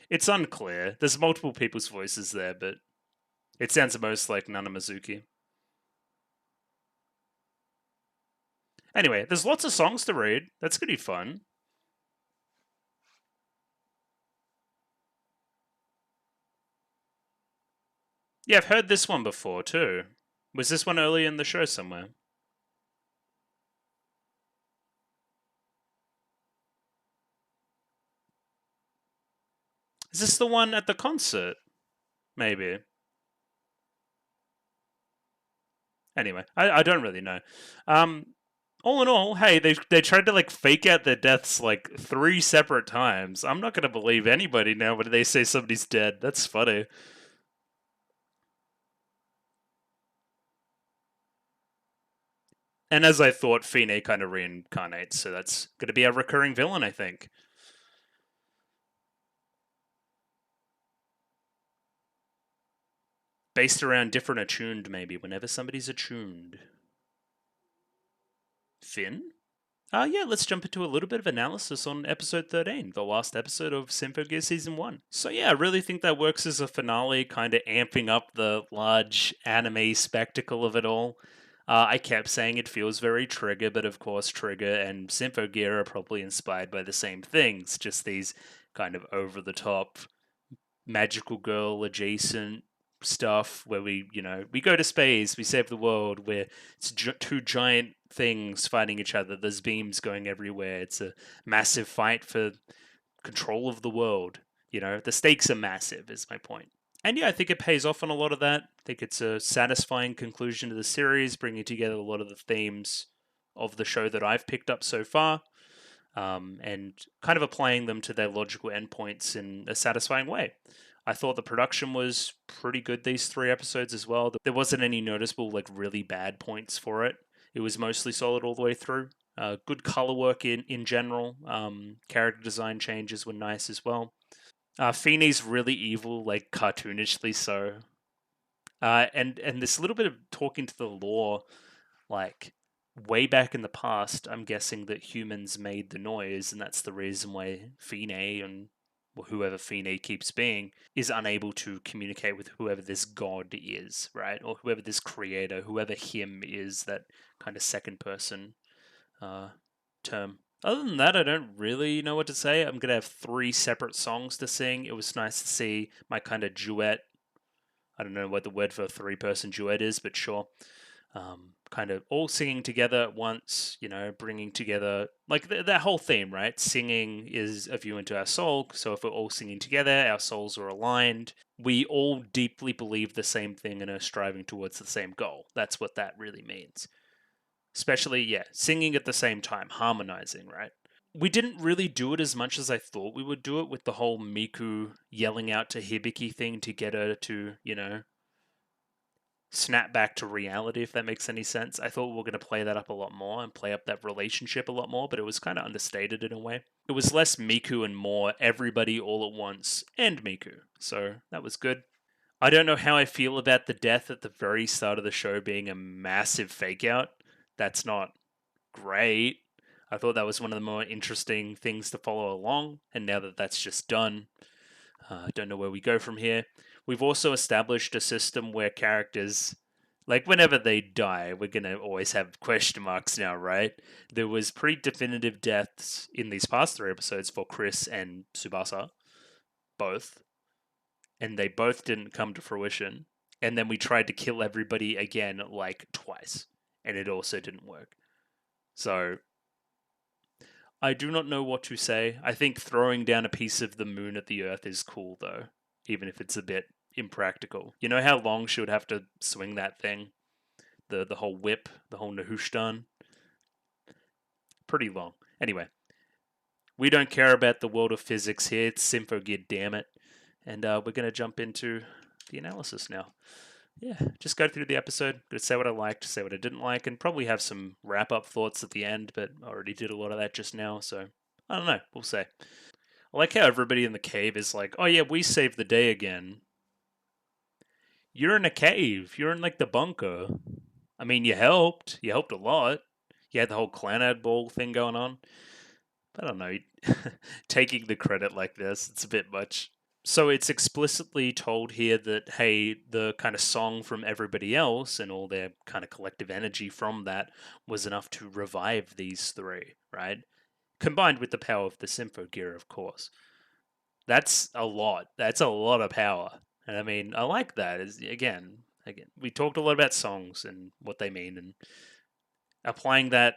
It's unclear. There's multiple people's voices there, but it sounds most like Nana Mizuki. Anyway, there's lots of songs to read. That's gonna be fun. Yeah, I've heard this one before too. Was this one early in the show somewhere? Is this the one at the concert? Maybe. Anyway, I don't really know. Um, all in all, hey, they tried to like fake out their deaths like three separate times. I'm not gonna believe anybody now when they say somebody's dead. That's funny. And as I thought, Fine kind of reincarnates, so that's gonna be a recurring villain, I think. Based around different attuned, maybe, whenever somebody's attuned. Finn? Yeah, let's jump into a little bit of analysis on episode 13, the last episode of Symphogear Season 1. So, yeah, I really think that works as a finale, kind of amping up the large anime spectacle of it all. I kept saying it feels very Trigger, but of course, Trigger and Symphogear are probably inspired by the same things, just these kind of over the top magical girl adjacent stuff where we go to space, we save the world, where it's two giant things fighting each other. There's beams going everywhere. It's a massive fight for control of the world. The stakes are massive, is my point. And yeah, I think it pays off on a lot of that. I think it's a satisfying conclusion to the series, bringing together a lot of the themes of the show that I've picked up so far, and kind of applying them to their logical endpoints in a satisfying way. I thought the production was pretty good these three episodes as well. There wasn't any noticeable, like, really bad points for it. It was mostly solid all the way through. Good color work in general. Character design changes were nice as well. Feeney's really evil, like cartoonishly so. And this little bit of talking to the lore, like way back in the past, I'm guessing that humans made the noise, and that's the reason why Fine and whoever Fine keeps being is unable to communicate with whoever this god is, right? Or whoever this creator, whoever him is, that kind of second person uh, term. Other than that, I don't really know what to say. I'm going to have three separate songs to sing. It was nice to see my kind of duet. I don't know what the word for a three-person duet is, but sure. Kind of all singing together at once, bringing together, like that whole theme, right? Singing is a view into our soul. So if we're all singing together, our souls are aligned. We all deeply believe the same thing and are striving towards the same goal. That's what that really means. Especially, yeah, singing at the same time, harmonizing, right? We didn't really do it as much as I thought we would do it with the whole Miku yelling out to Hibiki thing to get her to, snap back to reality, if that makes any sense. I thought we were going to play that up a lot more and play up that relationship a lot more, but it was kind of understated in a way. It was less Miku and more everybody all at once and Miku, so that was good. I don't know how I feel about the death at the very start of the show being a massive fake out. That's not great. I thought that was one of the more interesting things to follow along, and now that that's just done, I don't know where we go from here. We've also established a system where characters Like, whenever they die, we're going to always have question marks now, right? There was pretty definitive deaths in these past 3 episodes for Chris and Tsubasa, both, and they both didn't come to fruition. And then we tried to kill everybody again, like, twice, and it also didn't work. So, I do not know what to say. I think throwing down a piece of the moon at the Earth is cool, though, even if it's a bit impractical. You know how long she would have to swing that thing? The whole whip, the whole Nahushtan? Pretty long. Anyway, we don't care about the world of physics here. It's Symphogear, damn it. And we're going to jump into the analysis now. Yeah, just go through the episode, say what I liked, say what I didn't like, and probably have some wrap-up thoughts at the end, but I already did a lot of that just now, so I don't know. We'll see. I like how everybody in the cave is like, oh yeah, we saved the day again. You're in a cave. You're in, like, the bunker. I mean, you helped. You helped a lot. You had the whole Clanad Ball thing going on. I don't know. Taking the credit like this, it's a bit much. So it's explicitly told here that, hey, the kind of song from everybody else and all their kind of collective energy from that was enough to revive these three, right? Combined with the power of the Symphogear, of course. That's a lot. That's a lot of power. And I mean, I like that. Again, we talked a lot about songs and what they mean, and applying that,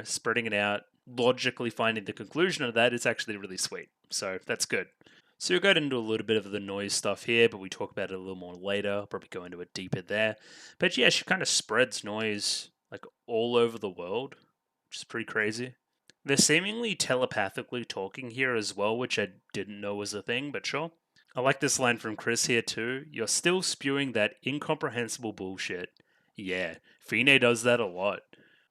spreading it out, logically finding the conclusion of that is actually really sweet. So that's good. So we'll go into a little bit of the noise stuff here, but we talk about it a little more later. I'll probably go into it deeper there. But yeah, she kind of spreads noise like all over the world, which is pretty crazy. They're seemingly telepathically talking here as well, which I didn't know was a thing, but sure. I like this line from Chris here too. You're still spewing that incomprehensible bullshit. Yeah, Fine does that a lot.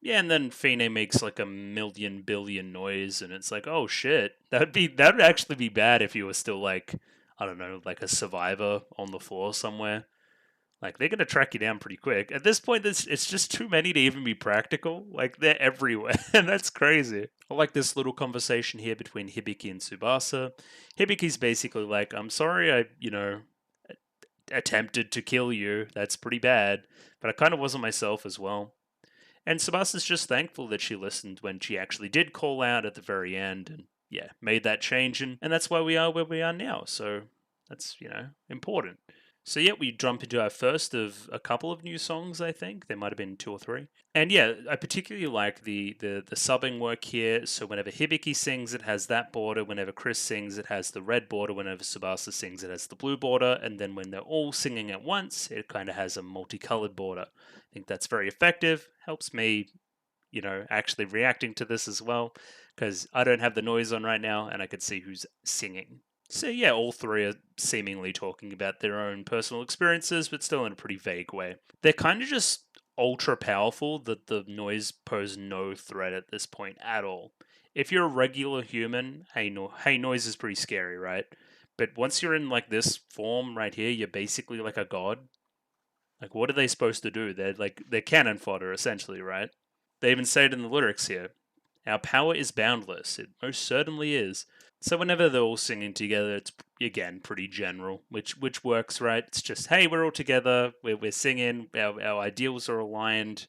Yeah, and then Fine makes like a million billion noise, and it's like, oh shit, that would actually be bad if you were still like, I don't know, like a survivor on the floor somewhere. Like, they're gonna track you down pretty quick. At this point, it's just too many to even be practical. Like, they're everywhere, and that's crazy. I like this little conversation here between Hibiki and Tsubasa. Hibiki's basically like, I'm sorry I, attempted to kill you. That's pretty bad. But I kind of wasn't myself as well. And Tsubasa's just thankful that she listened when she actually did call out at the very end and, yeah, made that change. And that's why we are where we are now. So that's, important. So yeah, we jump into our first of a couple of new songs, I think. There might have been 2 or 3. And yeah, I particularly like the subbing work here. So whenever Hibiki sings, it has that border. Whenever Chris sings, it has the red border. Whenever Tsubasa sings, it has the blue border. And then when they're all singing at once, it kind of has a multicolored border. I think that's very effective. Helps me, actually reacting to this as well, because I don't have the noise on right now and I can see who's singing. So yeah, all 3 are seemingly talking about their own personal experiences, but still in a pretty vague way. They're kind of just ultra powerful that the noise pose no threat at this point at all. If you're a regular human, hey, noise is pretty scary, right? But once you're in like this form right here, you're basically like a god. Like, what are they supposed to do? They're cannon fodder, essentially, right? They even say it in the lyrics here. Our power is boundless. It most certainly is. So whenever they're all singing together, it's again pretty general, which works, right? It's just, hey, we're all together, we're singing, our ideals are aligned,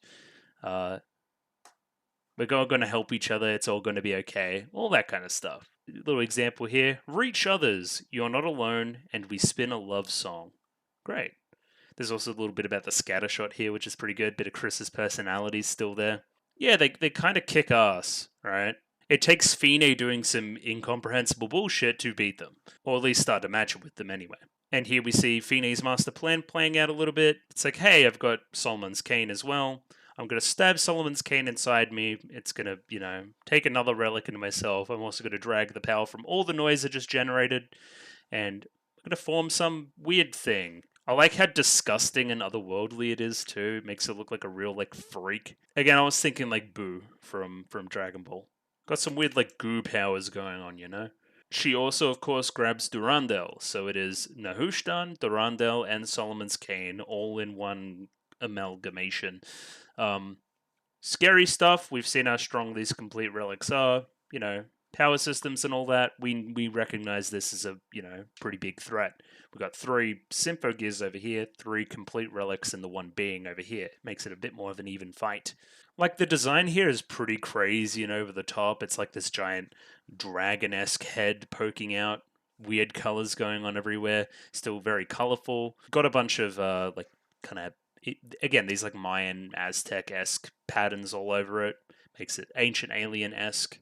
we're all going to help each other, it's all going to be okay, all that kind of stuff. Little example here: reach others, you're not alone, and we spin a love song. Great. There's also a little bit about the scattershot here, which is pretty good. Bit of Chris's personality still there. Yeah, they kind of kick ass, right? It takes Fine doing some incomprehensible bullshit to beat them, or at least start to match it with them anyway. And here we see Fine's master plan playing out a little bit. It's like, hey, I've got Solomon's cane as well. I'm going to stab Solomon's cane inside me. It's going to, take another relic into myself. I'm also going to drag the power from all the noise I just generated, and I'm going to form some weird thing. I like how disgusting and otherworldly it is too. It makes it look like a real like freak. Again, I was thinking like Boo from Dragon Ball. Got some weird like goo powers going on. She also, of course, grabs Durandal, so it is Nahushtan, Durandal, and Solomon's Cane all in one amalgamation. Scary stuff. We've seen how strong these complete relics are. power systems and all that, we recognize this as a, pretty big threat. We've got 3 Symphogears over here, 3 complete relics, and the 1 being over here. Makes it a bit more of an even fight. Like, the design here is pretty crazy and over the top. It's like this giant dragon-esque head poking out. Weird colors going on everywhere. Still very colorful. Got a bunch of, kind of, again, these, like, Mayan, Aztec-esque patterns all over it. Makes it ancient alien-esque.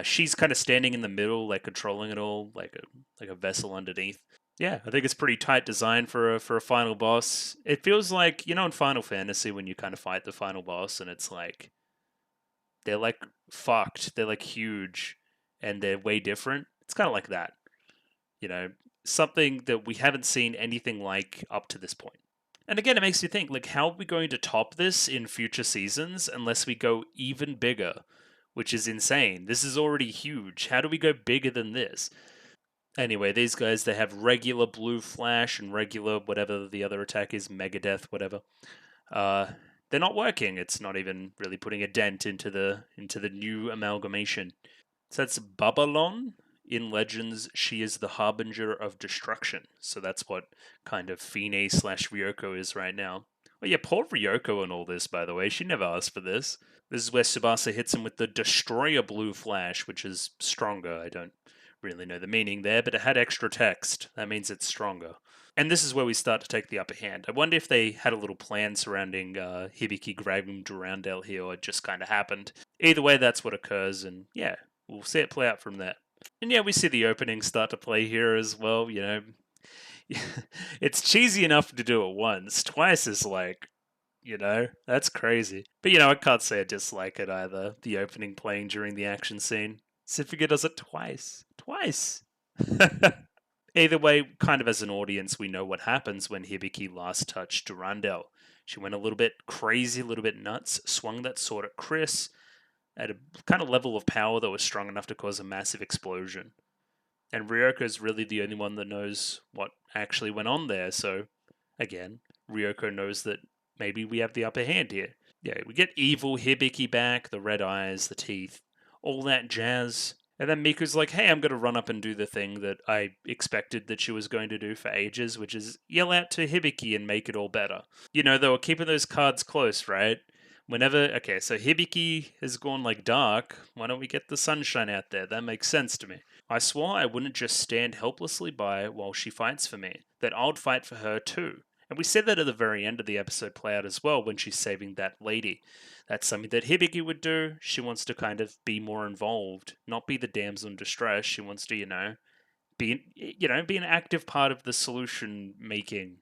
She's kind of standing in the middle, like controlling it all, like a vessel underneath. Yeah, I think it's pretty tight design for a final boss. It feels like, in Final Fantasy when you kind of fight the final boss and it's like they're like fucked, they're like huge, and they're way different. It's kind of like that, you know, something that we haven't seen anything like up to this point. And again, it makes you think, like, how are we going to top this in future seasons unless we go even bigger? Which is insane. This is already huge. How do we go bigger than this? Anyway, these guys, they have regular blue flash and regular whatever the other attack is, Megadeth, whatever. They're not working. It's not even really putting a dent into the new amalgamation. So that's Babylon. In Legends, she is the harbinger of destruction. So that's what kind of Fine / Ryoko is right now. Oh yeah, poor Ryoko and all this, by the way. She never asked for this. This is where Tsubasa hits him with the Destroyer Blue Flash, which is stronger. I don't really know the meaning there, but it had extra text. That means it's stronger. And this is where we start to take the upper hand. I wonder if they had a little plan surrounding Hibiki grabbing Durandal here, or it just kind of happened. Either way, that's what occurs, and yeah, we'll see it play out from there. And yeah, we see the opening start to play here as well, It's cheesy enough to do it once. Twice is like, that's crazy. But I can't say I dislike it either. The opening playing during the action scene. Symphogear does it twice. Twice! Either way, kind of as an audience, we know what happens when Hibiki last touched Durandal. She went a little bit crazy, a little bit nuts, swung that sword at Chris at a kind of level of power that was strong enough to cause a massive explosion. And Ryoko is really the only one that knows what actually went on there, so again, Ryoko knows that maybe we have the upper hand here. Yeah, we get evil Hibiki back, the red eyes, the teeth, all that jazz. And then Miku's like, hey, I'm going to run up and do the thing that I expected that she was going to do for ages, which is yell out to Hibiki and make it all better. They were keeping those cards close, right? Okay, so Hibiki has gone like dark. Why don't we get the sunshine out there? That makes sense to me. I swore I wouldn't just stand helplessly by while she fights for me, that I'd fight for her too. And we said that at the very end of the episode play out as well when she's saving that lady. That's something that Hibiki would do. She wants to kind of be more involved, not be the damsel in distress. She wants to, be an active part of the solution making.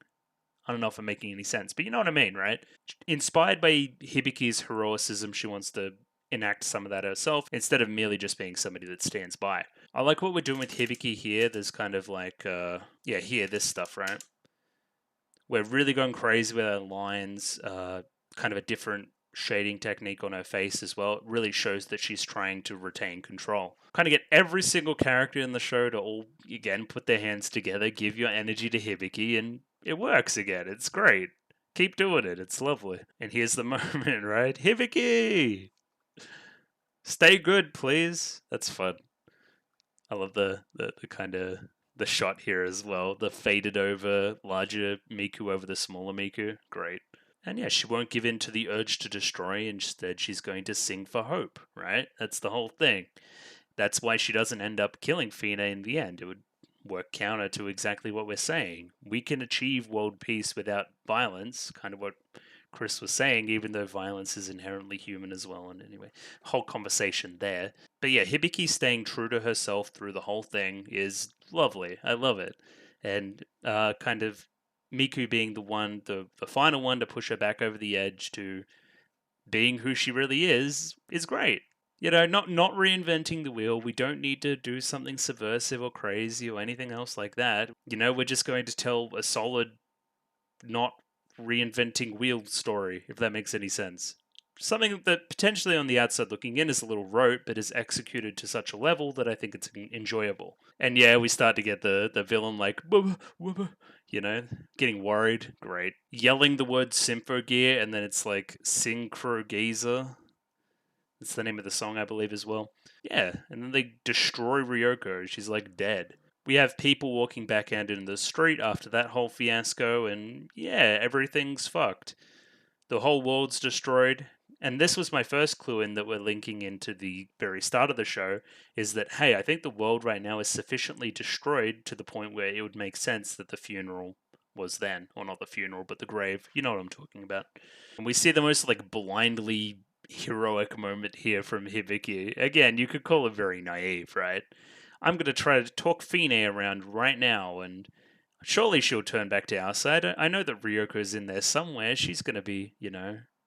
I don't know if I'm making any sense, but you know what I mean, right? Inspired by Hibiki's heroicism, she wants to enact some of that herself instead of merely just being somebody that stands by. I like what we're doing with Hibiki here. There's kind of like, this stuff, right? We're really going crazy with our lines, kind of a different shading technique on her face as well. It really shows that she's trying to retain control. Kind of get every single character in the show to all, again, put their hands together, give your energy to Hibiki, and it works again. It's great. Keep doing it. It's lovely. And here's the moment, right? Hibiki! Stay good, please. That's fun. I love the kind of the shot here as well. The faded over larger Miku over the smaller Miku. Great. And yeah, she won't give in to the urge to destroy. Instead, she's going to sing for hope, right? That's the whole thing. That's why she doesn't end up killing Fina in the end. It would work counter to exactly what we're saying. We can achieve world peace without violence, kind of what Chris was saying, even though violence is inherently human as well. And anyway, whole conversation there. But yeah, Hibiki staying true to herself through the whole thing is lovely. I love it. And kind of Miku being the final one to push her back over the edge to being who she really is great. Not reinventing the wheel. We don't need to do something subversive or crazy or anything else like that. We're just going to tell a solid, not reinventing wheel story, if that makes any sense. Something that potentially on the outside looking in is a little rote, but is executed to such a level that I think it's enjoyable. And yeah, we start to get the villain like, getting worried. Great. Yelling the word Symphogear, and then it's like Synchrogazer. That's the name of the song, I believe, as well. Yeah, and then they destroy Ryoko. She's like dead. We have people walking back out into the street after that whole fiasco, and yeah, everything's fucked. The whole world's destroyed. And this was my first clue in that we're linking into the very start of the show is that, hey, I think the world right now is sufficiently destroyed to the point where it would make sense that the funeral was then. Or not the funeral, but the grave. You know what I'm talking about. And we see the most like blindly heroic moment here from Hibiki. Again, you could call it very naive, right? I'm going to try to talk Fine around right now, and surely she'll turn back to our side. I know that Ryoko's in there somewhere. She's going to be,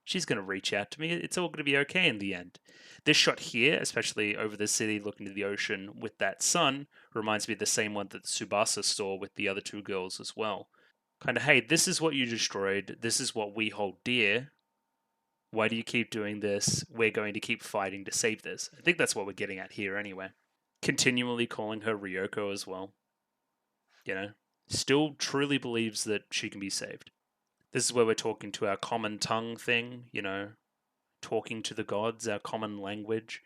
she's going to reach out to me. It's all going to be okay in the end. This shot here, especially over the city looking to the ocean with that sun, reminds me of the same one that Tsubasa saw with the other two girls as well. Kind of, hey, this is what you destroyed. This is what we hold dear. Why do you keep doing this? We're going to keep fighting to save this. I think that's what we're getting at here anyway. Continually calling her Ryoko as well. Still truly believes that she can be saved. This is where we're talking to our common tongue thing, talking to the gods, our common language.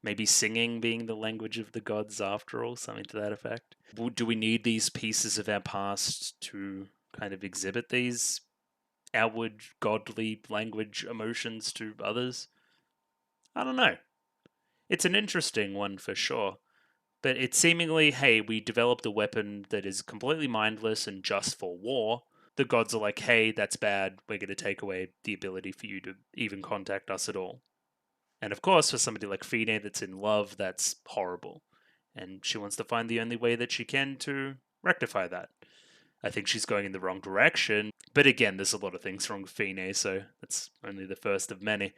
Maybe singing being the language of the gods after all, something to that effect. Do we need these pieces of our past to kind of exhibit these outward godly language emotions to others? I don't know. It's an interesting one for sure. But it's seemingly, hey, we developed a weapon that is completely mindless and just for war. The gods are like, hey, that's bad. We're going to take away the ability for you to even contact us at all. And of course, for somebody like Fine that's in love, that's horrible. And she wants to find the only way that she can to rectify that. I think she's going in the wrong direction. But again, there's a lot of things wrong with Fine, so that's only the first of many.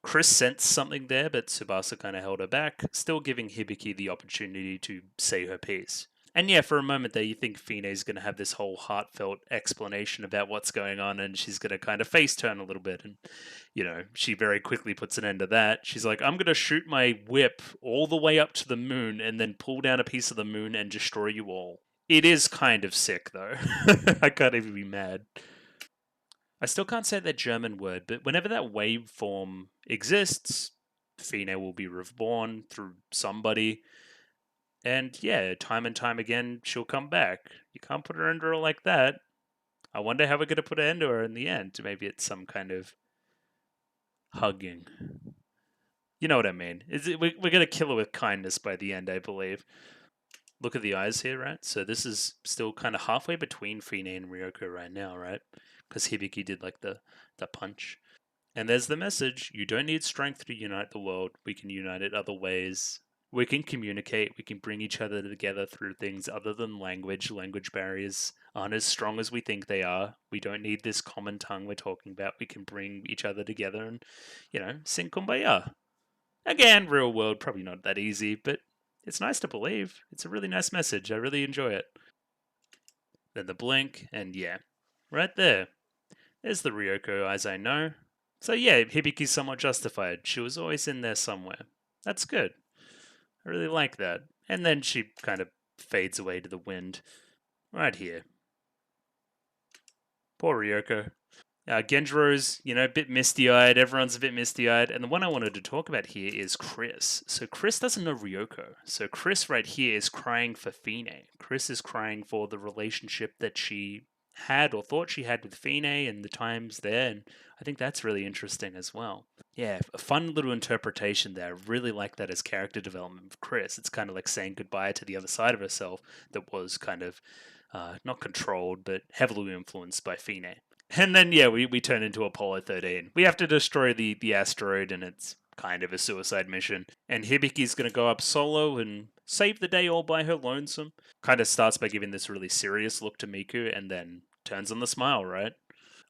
Chris sensed something there, but Tsubasa kind of held her back, still giving Hibiki the opportunity to say her piece. And yeah, for a moment there, you think Fine's going to have this whole heartfelt explanation about what's going on, and she's going to kind of face turn a little bit. And, she very quickly puts an end to that. She's like, I'm going to shoot my whip all the way up to the moon and then pull down a piece of the moon and destroy you all. It is kind of sick, though. I can't even be mad. I still can't say that German word, but whenever that waveform exists, Fine will be reborn through somebody. And yeah, time and time again, she'll come back. You can't put her under her like that. I wonder how we're going to put an end to her in the end. Maybe it's some kind of hugging. You know what I mean? We're going to kill her with kindness by the end, I believe. Look at the eyes here, right? So this is still kind of halfway between Fine and Ryoko right now, right? Because Hibiki did like the punch. And there's the message. You don't need strength to unite the world. We can unite it other ways. We can communicate. We can bring each other together through things other than language. Language barriers aren't as strong as we think they are. We don't need this common tongue we're talking about. We can bring each other together and, sing kumbaya. Again, real world, probably not that easy, but it's nice to believe. It's a really nice message. I really enjoy it. Then the blink, and yeah, right there. There's the Ryoko eyes I know. So yeah, Hibiki's somewhat justified. She was always in there somewhere. That's good. I really like that. And then she kind of fades away to the wind. Right here. Poor Ryoko. Genjiro's, a bit misty-eyed. Everyone's a bit misty-eyed. And the one I wanted to talk about here is Chris. So Chris doesn't know Ryoko. So Chris right here is crying for Fine. Chris is crying for the relationship that she had or thought she had with Fine and the times there. And I think that's really interesting as well. Yeah, a fun little interpretation there. I really like that as character development of Chris. It's kind of like saying goodbye to the other side of herself that was kind of not controlled, but heavily influenced by Fine. And then, yeah, we turn into Apollo 13. We have to destroy the asteroid, and it's kind of a suicide mission. And Hibiki's going to go up solo and save the day all by her lonesome. Kind of starts by giving this really serious look to Miku, and then turns on the smile, right?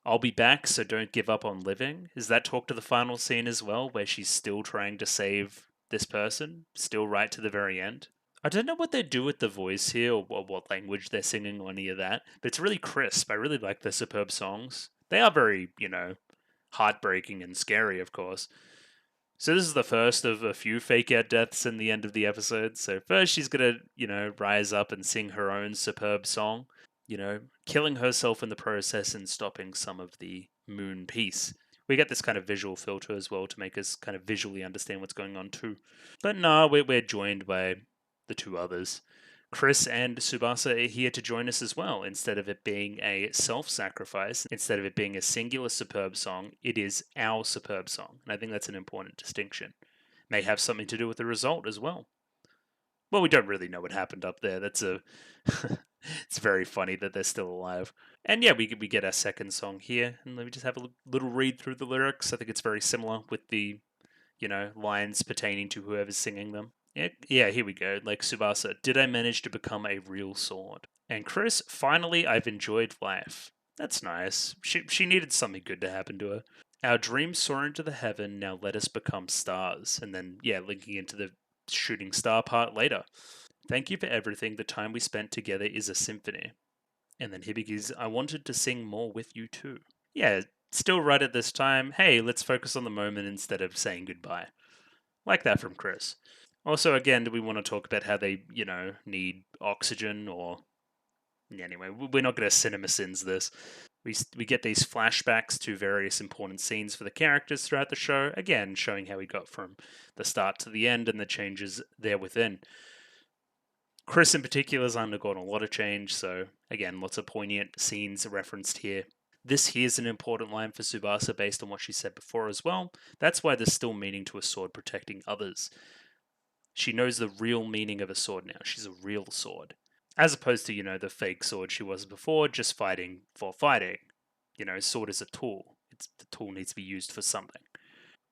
I'll be back, so don't give up on living. Is that talk to the final scene as well, where she's still trying to save this person? Still right to the very end? I don't know what they do with the voice here or what language they're singing or any of that, but it's really crisp. I really like the superb songs. They are very, heartbreaking and scary, of course. So this is the first of a few fake out deaths in the end of the episode. So first she's going to, rise up and sing her own superb song, killing herself in the process and stopping some of the moon peace. We get this kind of visual filter as well to make us kind of visually understand what's going on too. But no, we're joined by the two others. Chris and Tsubasa are here to join us as well. Instead of it being a self-sacrifice, instead of it being a singular superb song, it is our superb song. And I think that's an important distinction. May have something to do with the result as well. Well, we don't really know what happened up there. That's a... it's very funny that they're still alive. And yeah, we get our second song here. And let me just have a little read through the lyrics. I think it's very similar with the, lines pertaining to whoever's singing them. Yeah, here we go. Like Tsubasa, did I manage to become a real sword? And Chris, finally, I've enjoyed life. That's nice. She needed something good to happen to her. Our dreams soar into the heaven, now let us become stars. And then, yeah, linking into the shooting star part later. Thank you for everything. The time we spent together is a symphony. And then Hibiki's, I wanted to sing more with you too. Yeah, still right at this time. Hey, let's focus on the moment instead of saying goodbye. Like that from Chris. Also, again, do we want to talk about how they, need oxygen or... Anyway, we're not going to cinema sins this. We get these flashbacks to various important scenes for the characters throughout the show, again, showing how we got from the start to the end and the changes there within. Chris in particular has undergone a lot of change, so again, lots of poignant scenes referenced here. This here's an important line for Tsubasa based on what she said before as well. That's why there's still meaning to a sword protecting others. She knows the real meaning of a sword now. She's a real sword. As opposed to, the fake sword she was before, just fighting for fighting. Sword is a tool. The tool needs to be used for something.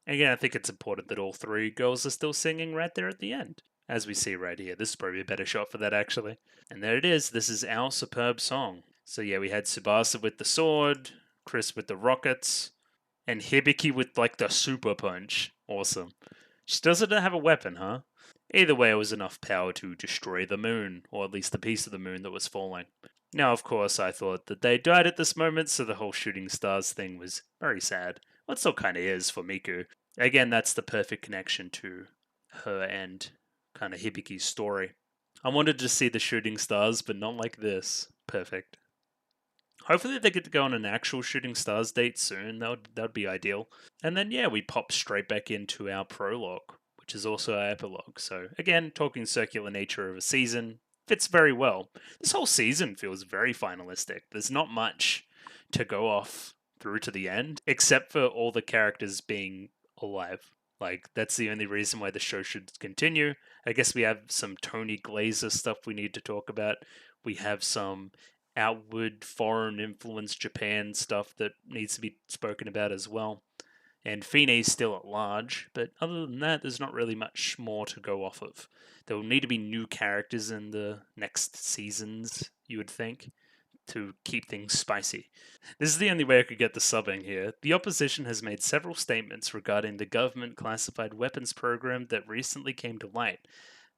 Again, I think it's important that all three girls are still singing right there at the end. As we see right here. This is probably a better shot for that, actually. And there it is. This is our superb song. So yeah, we had Tsubasa with the sword, Chris with the rockets, and Hibiki with, the super punch. Awesome. She doesn't have a weapon, huh? Either way, it was enough power to destroy the moon, or at least the piece of the moon that was falling. Now, of course, I thought that they died at this moment, so the whole shooting stars thing was very sad. Well, it still kind of is for Miku. Again, that's the perfect connection to her and kind of Hibiki's story. I wanted to see the shooting stars, but not like this. Perfect. Hopefully they get to go on an actual shooting stars date soon. That'd be ideal. And then, yeah, we pop straight back into our prologue, which is also our epilogue. So again, talking circular nature of a season fits very well. This whole season feels very finalistic. There's not much to go off through to the end, except for all the characters being alive. That's the only reason why the show should continue. I guess we have some Tony Glazer stuff we need to talk about. We have some outward foreign influence Japan stuff that needs to be spoken about as well. And Fine's still at large, but other than that, there's not really much more to go off of. There will need to be new characters in the next seasons, you would think, to keep things spicy. This is the only way I could get the subbing here. The opposition has made several statements regarding the government classified weapons program that recently came to light.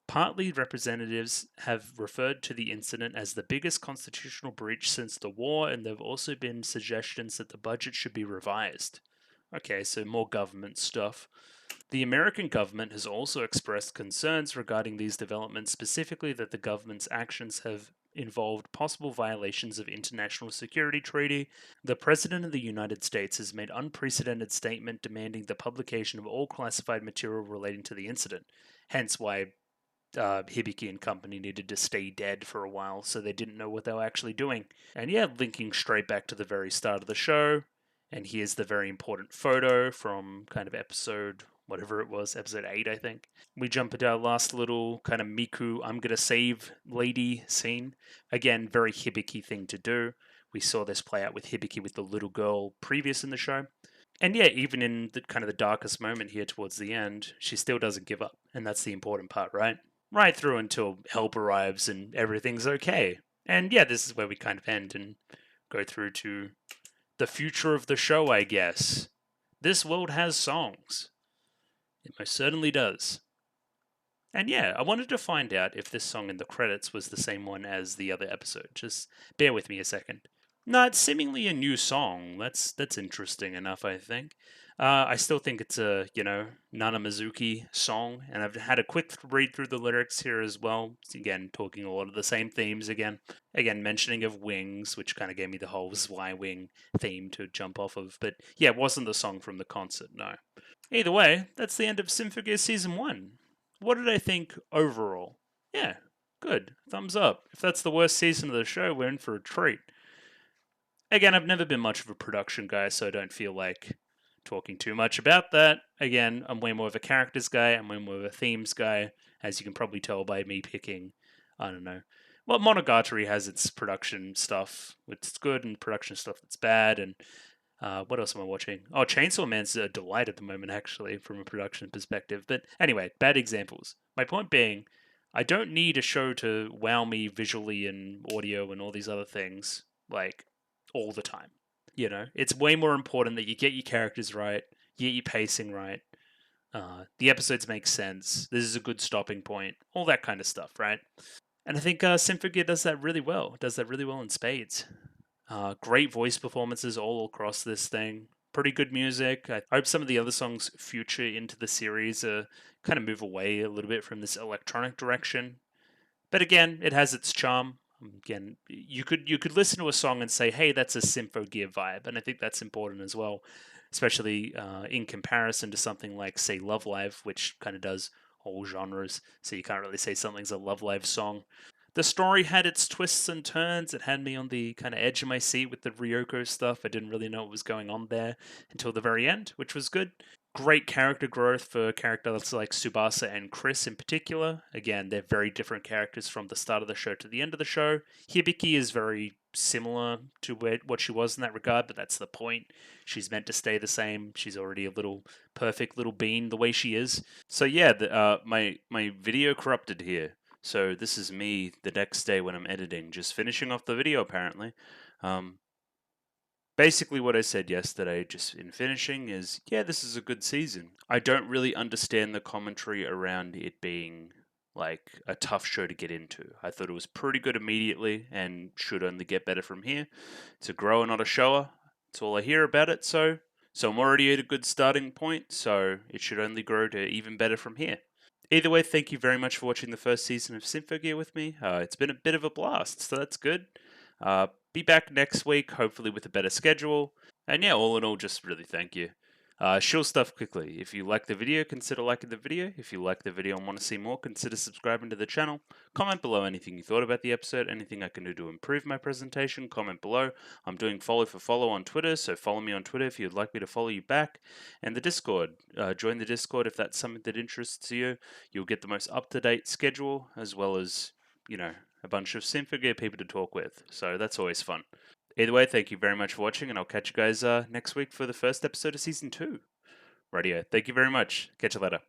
Partly, representatives have referred to the incident as the biggest constitutional breach since the war, and there have also been suggestions that the budget should be revised. Okay, so more government stuff. The American government has also expressed concerns regarding these developments, specifically that the government's actions have involved possible violations of international security treaty. The President of the United States has made unprecedented statement demanding the publication of all classified material relating to the incident. Hence why Hibiki and company needed to stay dead for a while, so they didn't know what they were actually doing. And yeah, linking straight back to the very start of the show, and here's the very important photo from kind of episode, whatever it was, episode 8, I think. We jump into our last little kind of Miku, I'm gonna save lady scene. Again, very Hibiki thing to do. We saw this play out with Hibiki with the little girl previous in the show. And yeah, even in the kind of the darkest moment here towards the end, she still doesn't give up. And that's the important part, right? Right through until help arrives and everything's okay. And yeah, this is where we kind of end and go through to the future of the show, I guess. This world has songs. It most certainly does. And yeah, I wanted to find out if this song in the credits was the same one as the other episode. Just bear with me a second. No, it's seemingly a new song. That's interesting enough, I think. I still think it's a, Nana Mizuki song, and I've had a quick read through the lyrics here as well. Again, talking a lot of the same themes again. Again, mentioning of wings, which kind of gave me the whole Y Wing theme to jump off of. But yeah, it wasn't the song from the concert, no. Either way, that's the end of Symphogear Season 1. What did I think overall? Yeah, good. Thumbs up. If that's the worst season of the show, we're in for a treat. Again, I've never been much of a production guy, so I don't feel like talking too much about that. Again, I'm way more of a characters guy, I'm way more of a themes guy, as you can probably tell by me picking, I don't know. Well, Monogatari has its production stuff, which is good, and production stuff that's bad, and what else am I watching? Oh, Chainsaw Man's a delight at the moment, actually, from a production perspective. But anyway, bad examples. My point being, I don't need a show to wow me visually and audio and all these other things, like, all the time. It's way more important that you get your characters right, you get your pacing right, the episodes make sense, this is a good stopping point, all that kind of stuff, right? And I think Symphogear does that really well, in spades. Great voice performances all across this thing. Pretty good music. I hope some of the other songs future into the series kind of move away a little bit from this electronic direction. But again, it has its charm. Again, you could listen to a song and say, "Hey, that's a Symphogear vibe," and I think that's important as well, especially in comparison to something like, say, Love Live, which kind of does all genres. So you can't really say something's a Love Live song. The story had its twists and turns. It had me on the kind of edge of my seat with the Ryoko stuff. I didn't really know what was going on there until the very end, which was good. Great character growth for characters like Tsubasa and Chris in particular. Again, they're very different characters from the start of the show to the end of the show. Hibiki is very similar to what she was in that regard, but that's the point. She's meant to stay the same. She's already a little perfect little bean the way she is. So yeah, my video corrupted here. So this is me the next day when I'm editing, just finishing off the video apparently. Um, Basically, what I said yesterday, just in finishing, is yeah, this is a good season. I don't really understand the commentary around it being like a tough show to get into. I thought it was pretty good immediately and should only get better from here. It's a grower, not a shower. That's all I hear about it. So I'm already at a good starting point. So it should only grow to even better from here. Either way, thank you very much for watching the first season of Symphogear with me. It's been a bit of a blast, so that's good. Be back next week, hopefully with a better schedule. And yeah, all in all, just really thank you. Shill stuff quickly. If you like the video, consider liking the video. If you like the video and want to see more, consider subscribing to the channel. Comment below anything you thought about the episode, anything I can do to improve my presentation. Comment below. I'm doing follow for follow on Twitter, so follow me on Twitter if you'd like me to follow you back. And the Discord. Join the Discord if that's something that interests you. You'll get the most up-to-date schedule, as well as, a bunch of Symphogear people to talk with. So that's always fun. Either way, thank you very much for watching, and I'll catch you guys next week for the first episode of Season 2. Radio. Thank you very much. Catch you later.